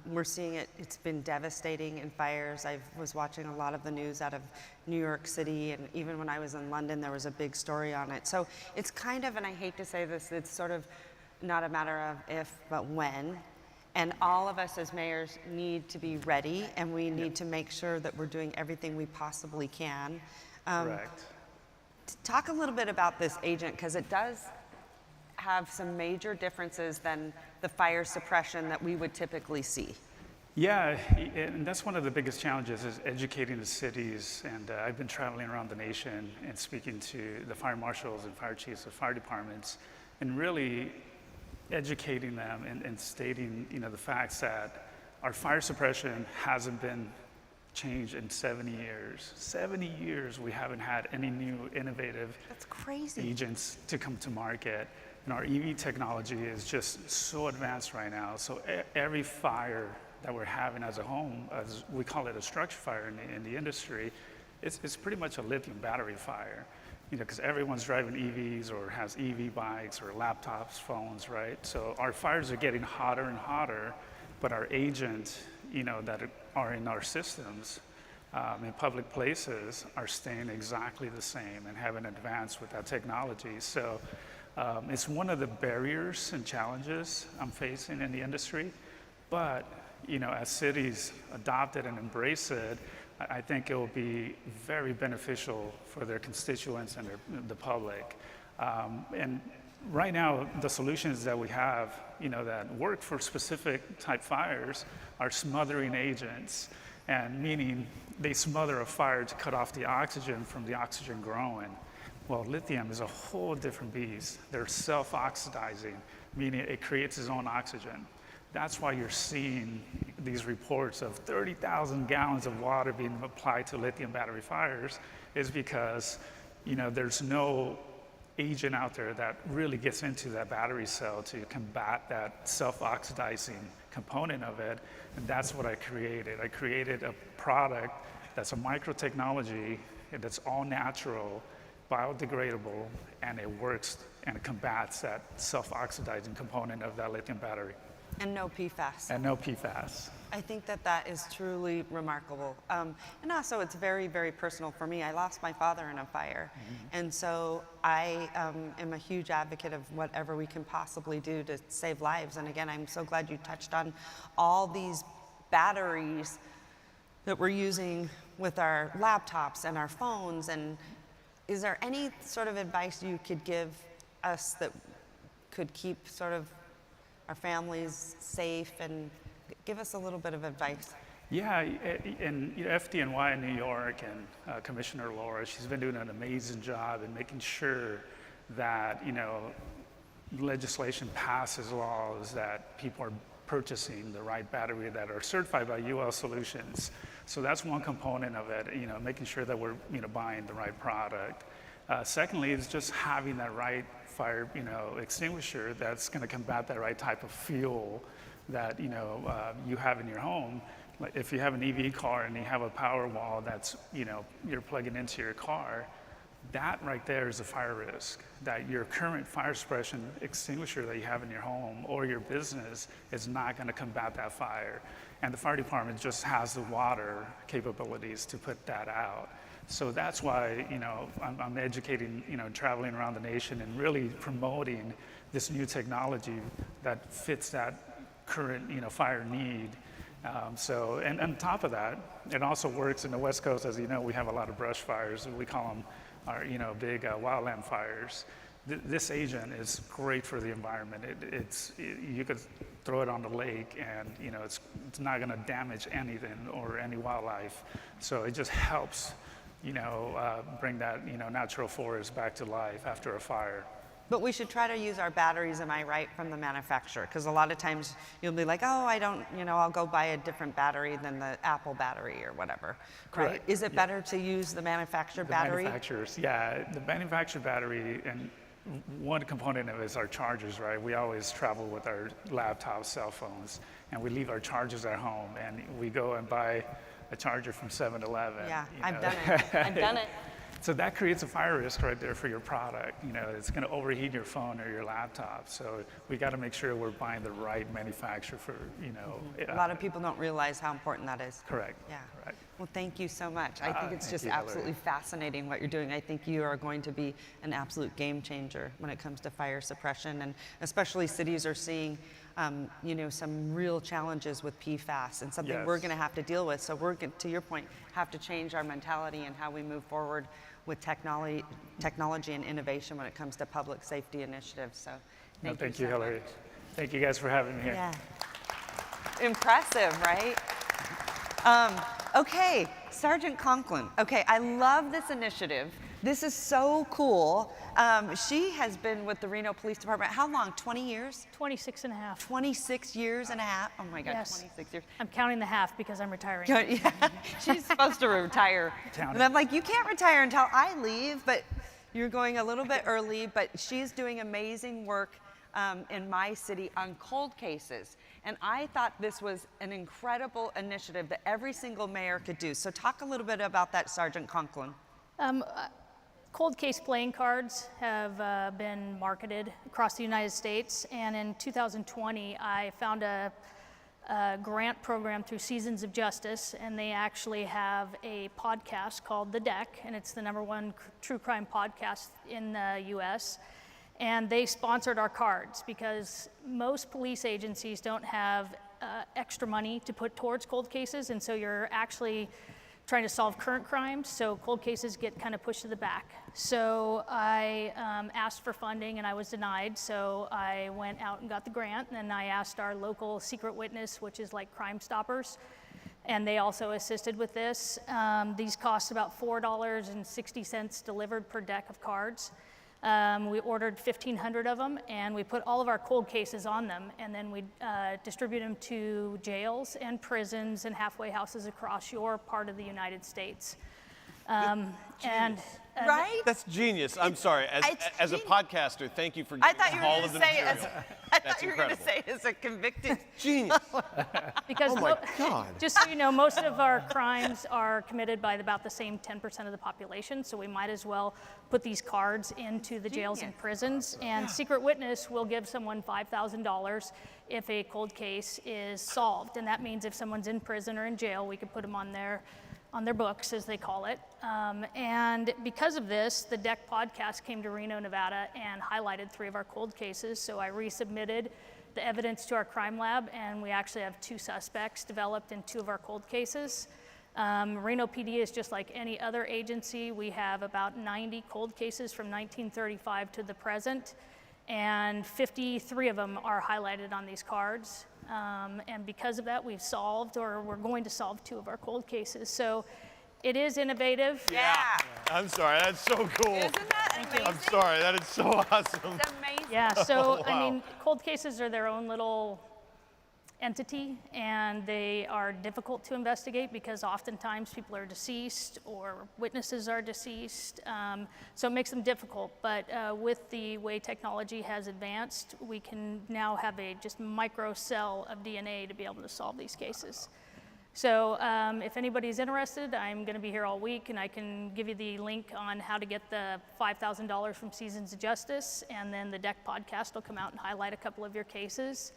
We're seeing it, it's been devastating in fires. I was watching a lot of the news out of New York City, and even when I was in London, there was a big story on it. So it's kind of, and I hate to say this, it's sort of not a matter of if, but when. And all of us as mayors need to be ready, and we need to make sure that we're doing everything we possibly can. Correct. Talk a little bit about this agent, because it does have some major differences than the fire suppression that we would typically see. Yeah, and that's one of the biggest challenges is educating the cities. And I've been traveling around the nation and speaking to the fire marshals and fire chiefs of fire departments and really educating them and stating, the facts that our fire suppression hasn't been changed in 70 years. 70 years we haven't had any new innovative That's crazy. agents to come to market. And our EV technology is just so advanced right now. So every fire that we're having as a home, as we call it a structure fire in the industry, it's pretty much a lithium battery fire. Because everyone's driving EVs or has EV bikes or laptops, phones, right? So our fires are getting hotter and hotter, but our agents, that are in our systems in public places are staying exactly the same and haven't advanced with that technology. So it's one of the barriers and challenges I'm facing in the industry. But, as cities adopt it and embrace it, I think it will be very beneficial for their constituents and the public. And right now, the solutions that we have, that work for specific type fires are smothering agents, and meaning they smother a fire to cut off the oxygen from the oxygen growing. Well, lithium is a whole different beast. They're self-oxidizing, meaning it creates its own oxygen. That's why you're seeing these reports of 30,000 gallons of water being applied to lithium battery fires, is because, there's no agent out there that really gets into that battery cell to combat that self-oxidizing component of it. And that's what I created. I created a product that's a microtechnology that's all natural, biodegradable, and it works and it combats that self-oxidizing component of that lithium battery. And no PFAS. And no PFAS. I think that is truly remarkable. And also it's very, very personal for me. I lost my father in a fire. And so I am a huge advocate of whatever we can possibly do to save lives. And again, I'm so glad you touched on all these batteries that we're using with our laptops and our phones. And is there any sort of advice you could give us that could keep sort of our families safe, and give us a little bit of advice? Yeah, and FDNY in New York and Commissioner Laura, she's been doing an amazing job in making sure that, legislation passes laws that people are purchasing the right battery that are certified by UL Solutions. So that's one component of it, making sure that we're, buying the right product. Secondly, is just having that right fire, extinguisher that's going to combat that right type of fuel that, you have in your home. Like if you have an EV car and you have a power wall that's, you're plugging into your car, That right there is a fire risk, that your current fire suppression extinguisher that you have in your home or your business is not going to combat that fire. And the fire department just has the water capabilities to put that out. So that's why, I'm educating, traveling around the nation and really promoting this new technology that fits that current, fire need. And on top of that, it also works in the West Coast. As you know, we have a lot of brush fires. We call them our, big wildland fires. This agent is great for the environment. You could throw it on the lake, and it's not going to damage anything or any wildlife. So it just helps, bring that natural forest back to life after a fire. But we should try to use our batteries, am I right, from the manufacturer? Because a lot of times you'll be like, oh, I don't, I'll go buy a different battery than the Apple battery or whatever. Correct. Right? Is it better to use the manufactured battery? Manufacturers, yeah. The manufactured battery, and one component of it is our chargers, right? We always travel with our laptops, cell phones, and we leave our chargers at home, and we go and buy a charger from 7-Eleven. Yeah, I've done it. I've done it. So that creates a fire risk right there for your product. It's going to overheat your phone or your laptop. So we got to make sure we're buying the right manufacturer for, A lot of people don't realize how important that is. Correct. Yeah. Right. Well, thank you so much. I think it's just absolutely fascinating what you're doing. I think you are going to be an absolute game changer when it comes to fire suppression, and especially cities are seeing some real challenges with PFAS and something we're going to have to deal with. So we're, to your point, have to change our mentality and how we move forward with technology and innovation when it comes to public safety initiatives. So thank you, Hillary. Thank you guys for having me here. Yeah. Impressive, right? Okay, Sergeant Conklin. Okay, I love this initiative. This is so cool. She has been with the Reno Police Department, how long, 20 years? 26 and a half. 26 years and a half? Oh my God, Yes. 26 years. I'm counting the half because I'm retiring. Yeah, she's supposed to retire. And I'm like, you can't retire until I leave, but you're going a little bit early, but she's doing amazing work in my city on cold cases. And I thought this was an incredible initiative that every single mayor could do. So talk a little bit about that, Sergeant Conklin. Cold case playing cards have been marketed across the United States, and in 2020 I found a grant program through Seasons of Justice, and they actually have a podcast called The Deck, and it's the #1 true crime podcast in the US. And they sponsored our cards because most police agencies don't have extra money to put towards cold cases, and so you're actually trying to solve current crimes, so cold cases get kind of pushed to the back. So I asked for funding and I was denied, so I went out and got the grant, and then I asked our local secret witness, which is like Crime Stoppers, and they also assisted with this. These cost about $4.60 delivered per deck of cards. We ordered 1,500 of them, and we put all of our cold cases on them, and then we distribute them to jails and prisons and halfway houses across your part of the United States. Right? That's genius. I'm sorry. As a podcaster, thank you for I giving thought you were all going of to the say material. I thought you were going to say as a convicted genius. Because oh my God. just so you know, most of our crimes are committed by about the same 10% of the population, so we might as well put these cards into the jails and prisons. And Secret Witness will give someone $5,000 if a cold case is solved, and that means if someone's in prison or in jail, we could put them on their books, as they call it. And because of this, the Deck podcast came to Reno, Nevada, and highlighted 3 of our cold cases. So I resubmitted the evidence to our crime lab, and we actually have 2 suspects developed in 2 of our cold cases. Reno PD is just like any other agency. We have about 90 cold cases from 1935 to the present, and 53 of them are highlighted on these cards. And because of that, we've solved, or we're going to solve 2 of our cold cases. So it is innovative. Yeah. I'm sorry. That's so cool. Isn't that amazing? I'm sorry. That is so awesome. It's amazing. Yeah, so Oh, wow. I mean, cold cases are their own little entity, and they are difficult to investigate because oftentimes people are deceased or witnesses are deceased, so it makes them difficult. But with the way technology has advanced, we can now have a just micro cell of DNA to be able to solve these cases. So if anybody's interested, I'm going to be here all week, and I can give you the link on how to get the $5,000 from Seasons of Justice, and then the Deck podcast will come out and highlight a couple of your cases.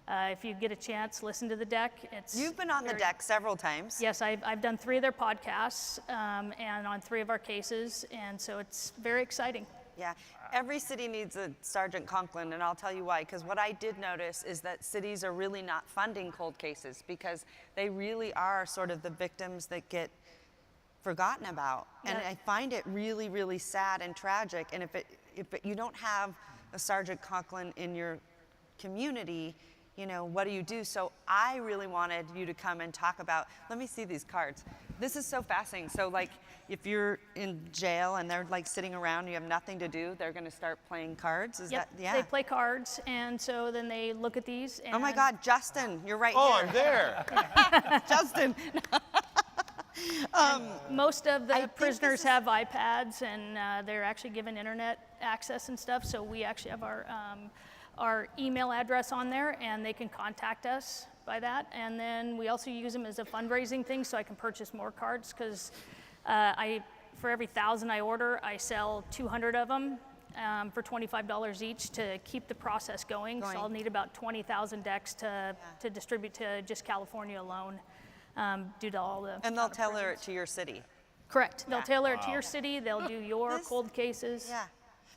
If you get a chance, listen to the Deck. You've been on the Deck several times. Yes, I've done 3 of their podcasts and on 3 of our cases, and so it's very exciting. Yeah, every city needs a Sergeant Conklin, and I'll tell you why. Because what I did notice is that cities are really not funding cold cases because they really are sort of the victims that get forgotten about. And I find it really, really sad and tragic. And if you don't have a Sergeant Conklin in your community, you know, what do you do? So I really wanted you to come and talk about, let me see these cards. This is so fascinating. So like, if you're in jail and they're like sitting around, you have nothing to do, they're gonna start playing cards? Is that, yeah. They play cards, and so then they look at these. And oh my God, Justin, you're right Oh, here. I'm there. Justin. Most of the prisoners have iPads, and they're actually given internet access and stuff, so we actually have our email address on there, and they can contact us by that. And then we also use them as a fundraising thing, so I can purchase more cards, because for every 1,000 I order, I sell 200 of them for $25 each to keep the process going. So I'll need about 20,000 decks to distribute to just California alone, due to all the. And they'll tailor it to your city. Correct. They'll tailor it to your city. They'll do your cold cases. Yeah.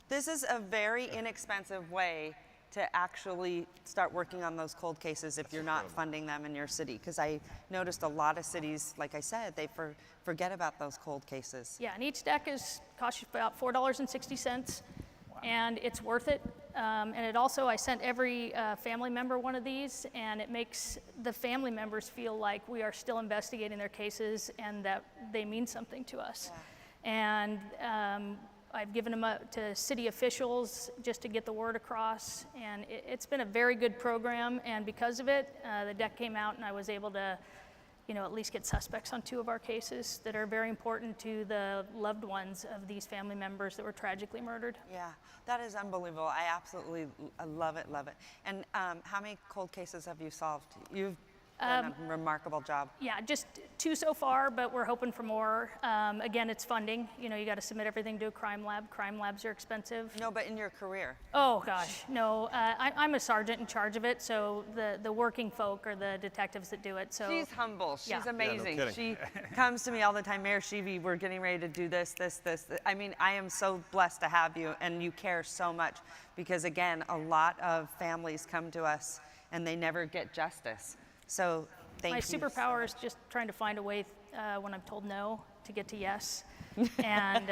This is a very inexpensive way to actually start working on those cold cases if you're not funding them in your city. Because I noticed a lot of cities, like I said, they forget about those cold cases. Yeah, and each deck costs you about $4.60, and it's worth it. And it also, I sent every family member one of these, and it makes the family members feel like we are still investigating their cases and that they mean something to us. Yeah. And I've given them up to city officials just to get the word across, and it's been a very good program, and because of it, the deck came out and I was able to, you know, at least get suspects on 2 of our cases that are very important to the loved ones of these family members that were tragically murdered. Yeah, that is unbelievable. I absolutely love it, love it. And how many cold cases have you solved? You've done a remarkable job. Yeah, just 2 so far, but we're hoping for more. Again, it's funding. You know, you got to submit everything to a crime lab. Crime labs are expensive. No, but in your career. Oh gosh, no. I'm a sergeant in charge of it, so the working folk are the detectives that do it. So she's humble. She's amazing. Yeah, no kidding. She comes to me all the time. Mayor Sheevy, we're getting ready to do this. I mean, I am so blessed to have you, and you care so much because again, a lot of families come to us and they never get justice. So thank you. My superpower is just trying to find a way when I'm told no to get to yes. And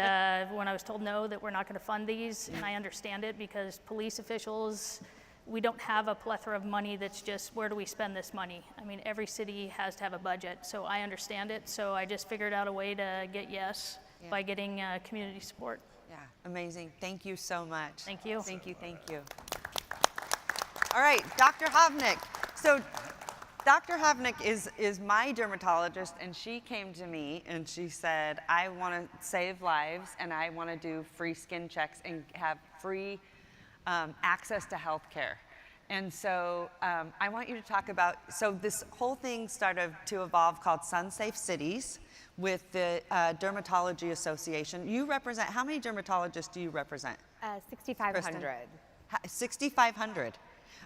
when I was told no, that we're not going to fund these, and I understand it because police officials, we don't have a plethora of money that's just where do we spend this money? I mean, every city has to have a budget, so I understand it. So I just figured out a way to get yes by getting community support. Yeah, amazing. Thank you so much. Thank you. Thank you, thank you. All right, Dr. Hovnick. So Dr. Hovnick is my dermatologist, and she came to me and she said, I want to save lives and I want to do free skin checks and have free access to health care. And so I want you to talk about, so this whole thing started to evolve called Sun Safe Cities with the Dermatology Association. You represent, how many dermatologists do you represent? 6,500. 6,500.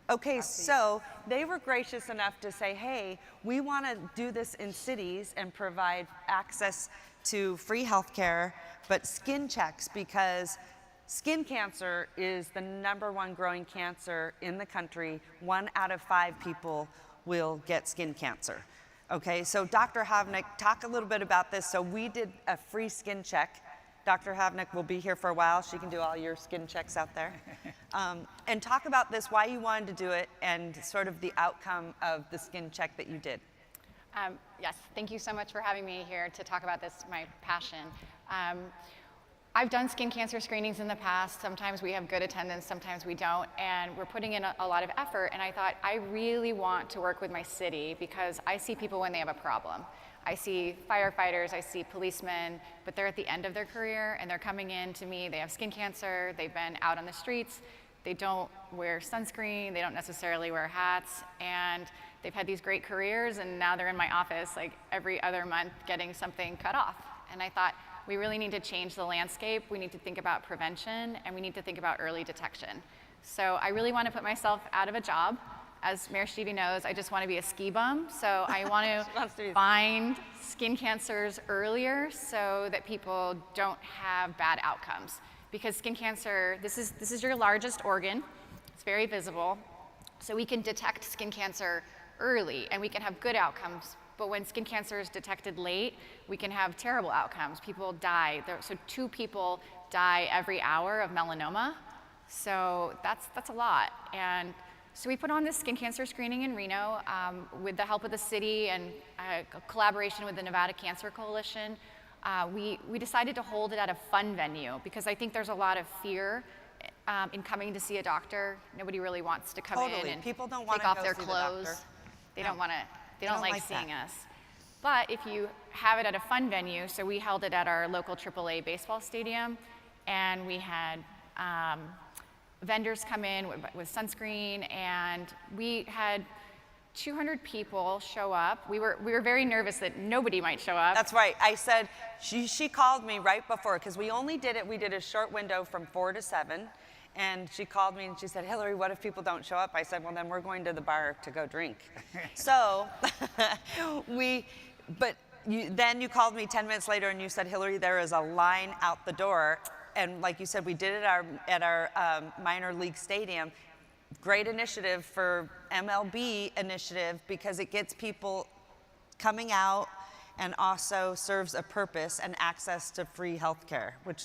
Okay, so they were gracious enough to say, hey, we want to do this in cities and provide access to free health care, but skin checks, because skin cancer is the #1 growing cancer in the country. 1 out of 5 people will get skin cancer. Okay, so Dr. Hovnick, talk a little bit about this. So we did a free skin check. Dr. Hovnick will be here for a while. She can do all your skin checks out there. And talk about this, why you wanted to do it, and sort of the outcome of the skin check that you did. Yes, thank you so much for having me here to talk about this, my passion. I've done skin cancer screenings in the past. Sometimes we have good attendance, sometimes we don't, and we're putting in a lot of effort, and I thought I really want to work with my city because I see people when they have a problem. I see firefighters, I see policemen, but they're at the end of their career and they're coming in to me, they have skin cancer, they've been out on the streets, they don't wear sunscreen, they don't necessarily wear hats, and they've had these great careers, and now they're in my office like every other month getting something cut off. And I thought, we really need to change the landscape. We need to think about prevention, and we need to think about early detection. So I really want to put myself out of a job. As Mayor Stevie knows, I just want to be a ski bum. So I want to find skin cancers earlier so that people don't have bad outcomes. Because skin cancer, this is your largest organ. It's very visible. So we can detect skin cancer early, and we can have good outcomes. But when skin cancer is detected late, we can have terrible outcomes. People die. So 2 people die every hour of melanoma. So that's a lot. And so we put on this skin cancer screening in Reno with the help of the city and a collaboration with the Nevada Cancer Coalition. We decided to hold it at a fun venue because I think there's a lot of fear in coming to see a doctor. Nobody really wants to come in and People don't want take to off go their see the clothes. doctor. They No. don't want to. They don't like seeing that. us. But if you have it at a fun venue, so we held it at our local AAA baseball stadium, and we had vendors come in with sunscreen, and we had 200 people show up. We were very nervous that nobody might show up. That's right. I said, she called me right before, because we did a short window from 4 to 7. And she called me and she said, Hillary, what if people don't show up? I said, well, then we're going to the bar to go drink. So then you called me 10 minutes later and you said, Hillary, there is a line out the door. And like you said, we did it at our minor league stadium. Great initiative for MLB initiative because it gets people coming out and also serves a purpose and access to free healthcare, which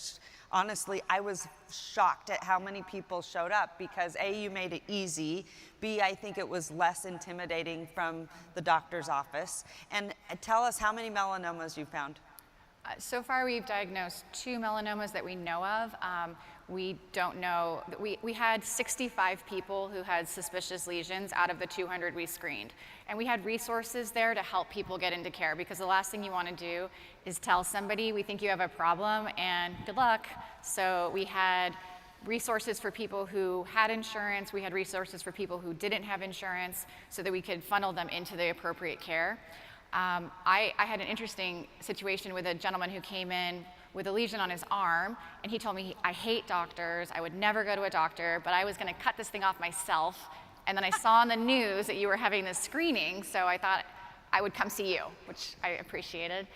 honestly, I was shocked at how many people showed up because A, you made it easy, B, I think it was less intimidating from the doctor's office. And tell us how many melanomas you found. So far, we've diagnosed 2 melanomas that we know of. We don't know, we had 65 people who had suspicious lesions out of the 200 we screened. And we had resources there to help people get into care because the last thing you want to do is tell somebody, we think you have a problem and good luck. So we had resources for people who had insurance, we had resources for people who didn't have insurance so that we could funnel them into the appropriate care. I had an interesting situation with a gentleman who came in with a lesion on his arm, and he told me, I hate doctors, I would never go to a doctor, but I was gonna cut this thing off myself, and then I saw on the news that you were having this screening, so I thought I would come see you, which I appreciated.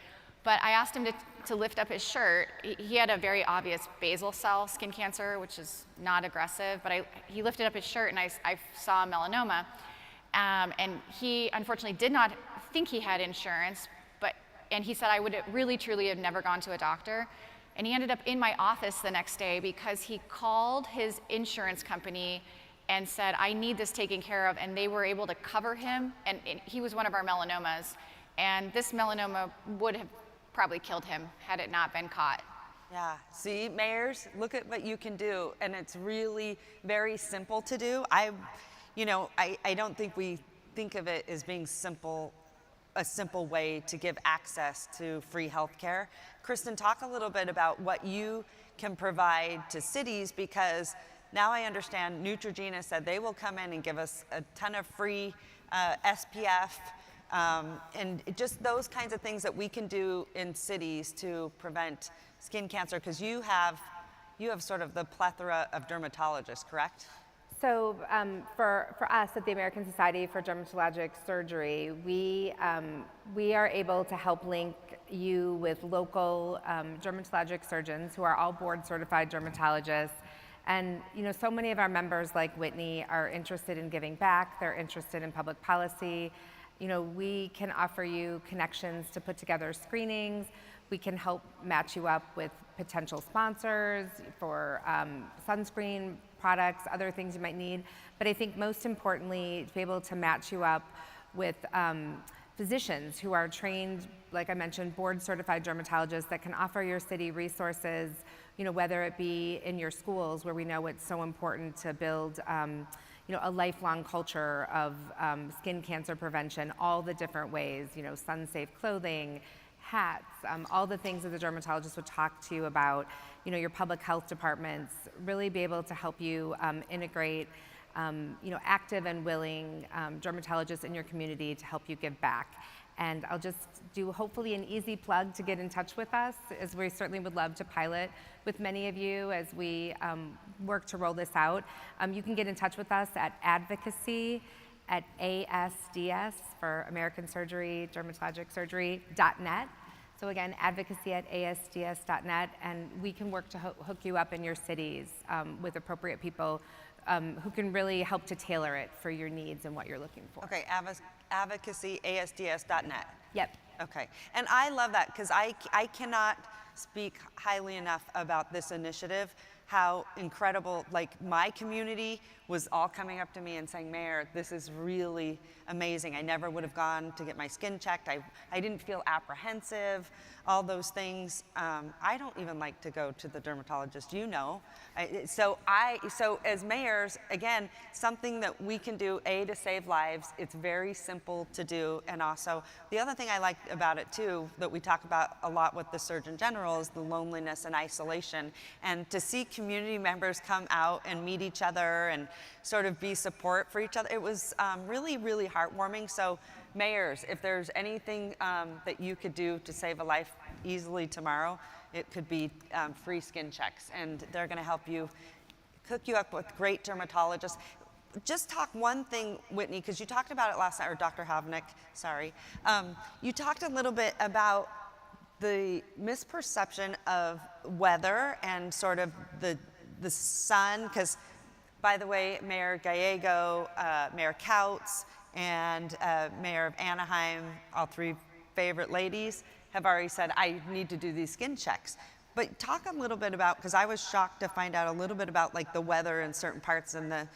But I asked him to lift up his shirt. He had a very obvious basal cell skin cancer, which is not aggressive, but he lifted up his shirt and I saw melanoma. And he unfortunately did not think he had insurance, and he said I would really truly have never gone to a doctor. And he ended up in my office the next day because he called his insurance company and said, I need this taken care of, and they were able to cover him, and he was one of our melanomas, and this melanoma would have probably killed him had it not been caught. Yeah, see, mayors, look at what you can do, and it's really very simple to do. I don't think we think of it as being a simple way to give access to free health care. Kristen, talk a little bit about what you can provide to cities, because now I understand Neutrogena said they will come in and give us a ton of free SPF, and just those kinds of things that we can do in cities to prevent skin cancer, because you have sort of the plethora of dermatologists, correct? So for us at the American Society for Dermatologic Surgery, we are able to help link you with local dermatologic surgeons who are all board certified dermatologists. And so many of our members, like Whitney, are interested in giving back. They're interested in public policy. We can offer you connections to put together screenings. We can help match you up with potential sponsors for sunscreen products, other things you might need. But I think most importantly, to be able to match you up with physicians who are trained, like I mentioned, board certified dermatologists that can offer your city resources, whether it be in your schools, where we know it's so important to build a lifelong culture of skin cancer prevention, all the different ways, sun-safe clothing, hats, all the things that the dermatologist would talk to you about, your public health departments, really be able to help you integrate active and willing dermatologists in your community to help you give back. And I'll just do hopefully an easy plug to get in touch with us, as we certainly would love to pilot with many of you as we work to roll this out. You can get in touch with us at advocacy@ASDS for American Surgery, Dermatologic Surgery.net. So again, advocacy@ASDS.net, and we can work to hook you up in your cities with appropriate people who can really help to tailor it for your needs and what you're looking for. Okay, advocacyasds.net. Yep. Okay, and I love that because I cannot speak highly enough about this initiative, how incredible, like my community was all coming up to me and saying, Mayor, this is really amazing. I never would have gone to get my skin checked. I didn't feel apprehensive, all those things. I don't even like to go to the dermatologist, you know. So as mayors, again, something that we can do, to save lives. It's very simple to do. And also, the other thing I like about it too, that we talk about a lot with the Surgeon General, is the loneliness and isolation. And to see community members come out and meet each other and sort of be support for each other, it was really, really heartwarming. So mayors, if there's anything that you could do to save a life easily tomorrow, it could be free skin checks, and they're going to help you hook you up with great dermatologists. Just talk one thing, Whitney, because you talked about it last night, or Dr. Havnik, sorry. You talked a little bit about the misperception of weather and sort of the sun, because by the way, Mayor Gallego, Mayor Kautz, and Mayor of Anaheim, all three favorite ladies, have already said, I need to do these skin checks. But talk a little bit about, because I was shocked to find out a little bit about like the weather in certain parts and the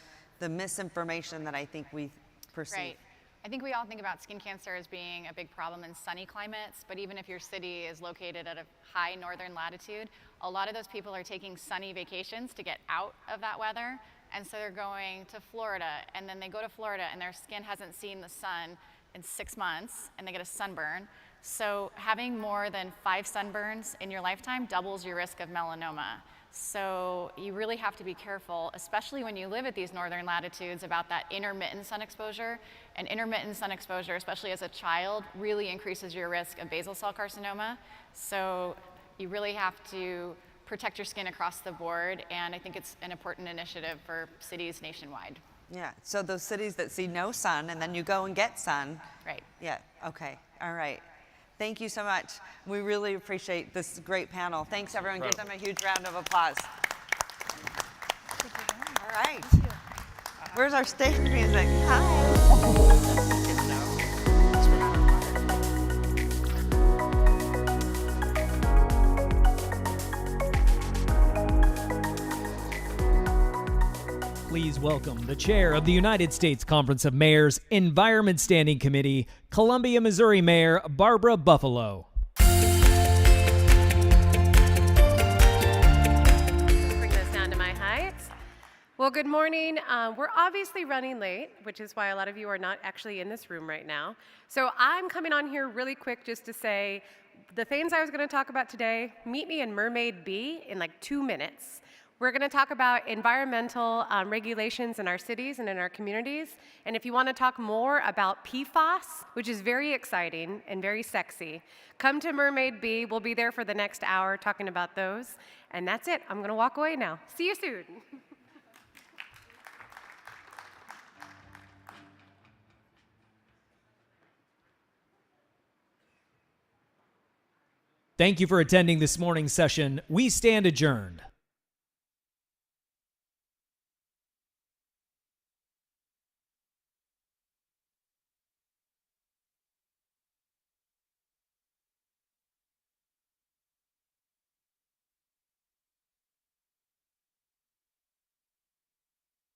misinformation that I think we perceive. Right. I think we all think about skin cancer as being a big problem in sunny climates, but even if your city is located at a high northern latitude, a lot of those people are taking sunny vacations to get out of that weather. And so they're going to Florida, and then they go to Florida and their skin hasn't seen the sun in 6 months, and they get a sunburn. So having more than 5 sunburns in your lifetime doubles your risk of melanoma. So you really have to be careful, especially when you live at these northern latitudes, about that intermittent sun exposure. And intermittent sun exposure, especially as a child, really increases your risk of basal cell carcinoma. So you really have to protect your skin across the board, and I think it's an important initiative for cities nationwide. Yeah, so those cities that see no sun and then you go and get sun. Right. Yeah, okay, all right. Thank you so much. We really appreciate this great panel. Thanks everyone, give them a huge round of applause. All right. Where's our stage music? Hi. Please welcome the chair of the United States Conference of Mayors Environment Standing Committee, Columbia, Missouri Mayor Barbara Buffalo. Bring this down to my height. Well, good morning. We're obviously running late, which is why a lot of you are not actually in this room right now. So I'm coming on here really quick just to say the things I was going to talk about today. Meet me in Mermaid B in like 2 minutes. We're going to talk about environmental regulations in our cities and in our communities. And if you want to talk more about PFAS, which is very exciting and very sexy, come to Mermaid B. We'll be there for the next hour talking about those. And that's it. I'm going to walk away now. See you soon. Thank you for attending this morning's session. We stand adjourned.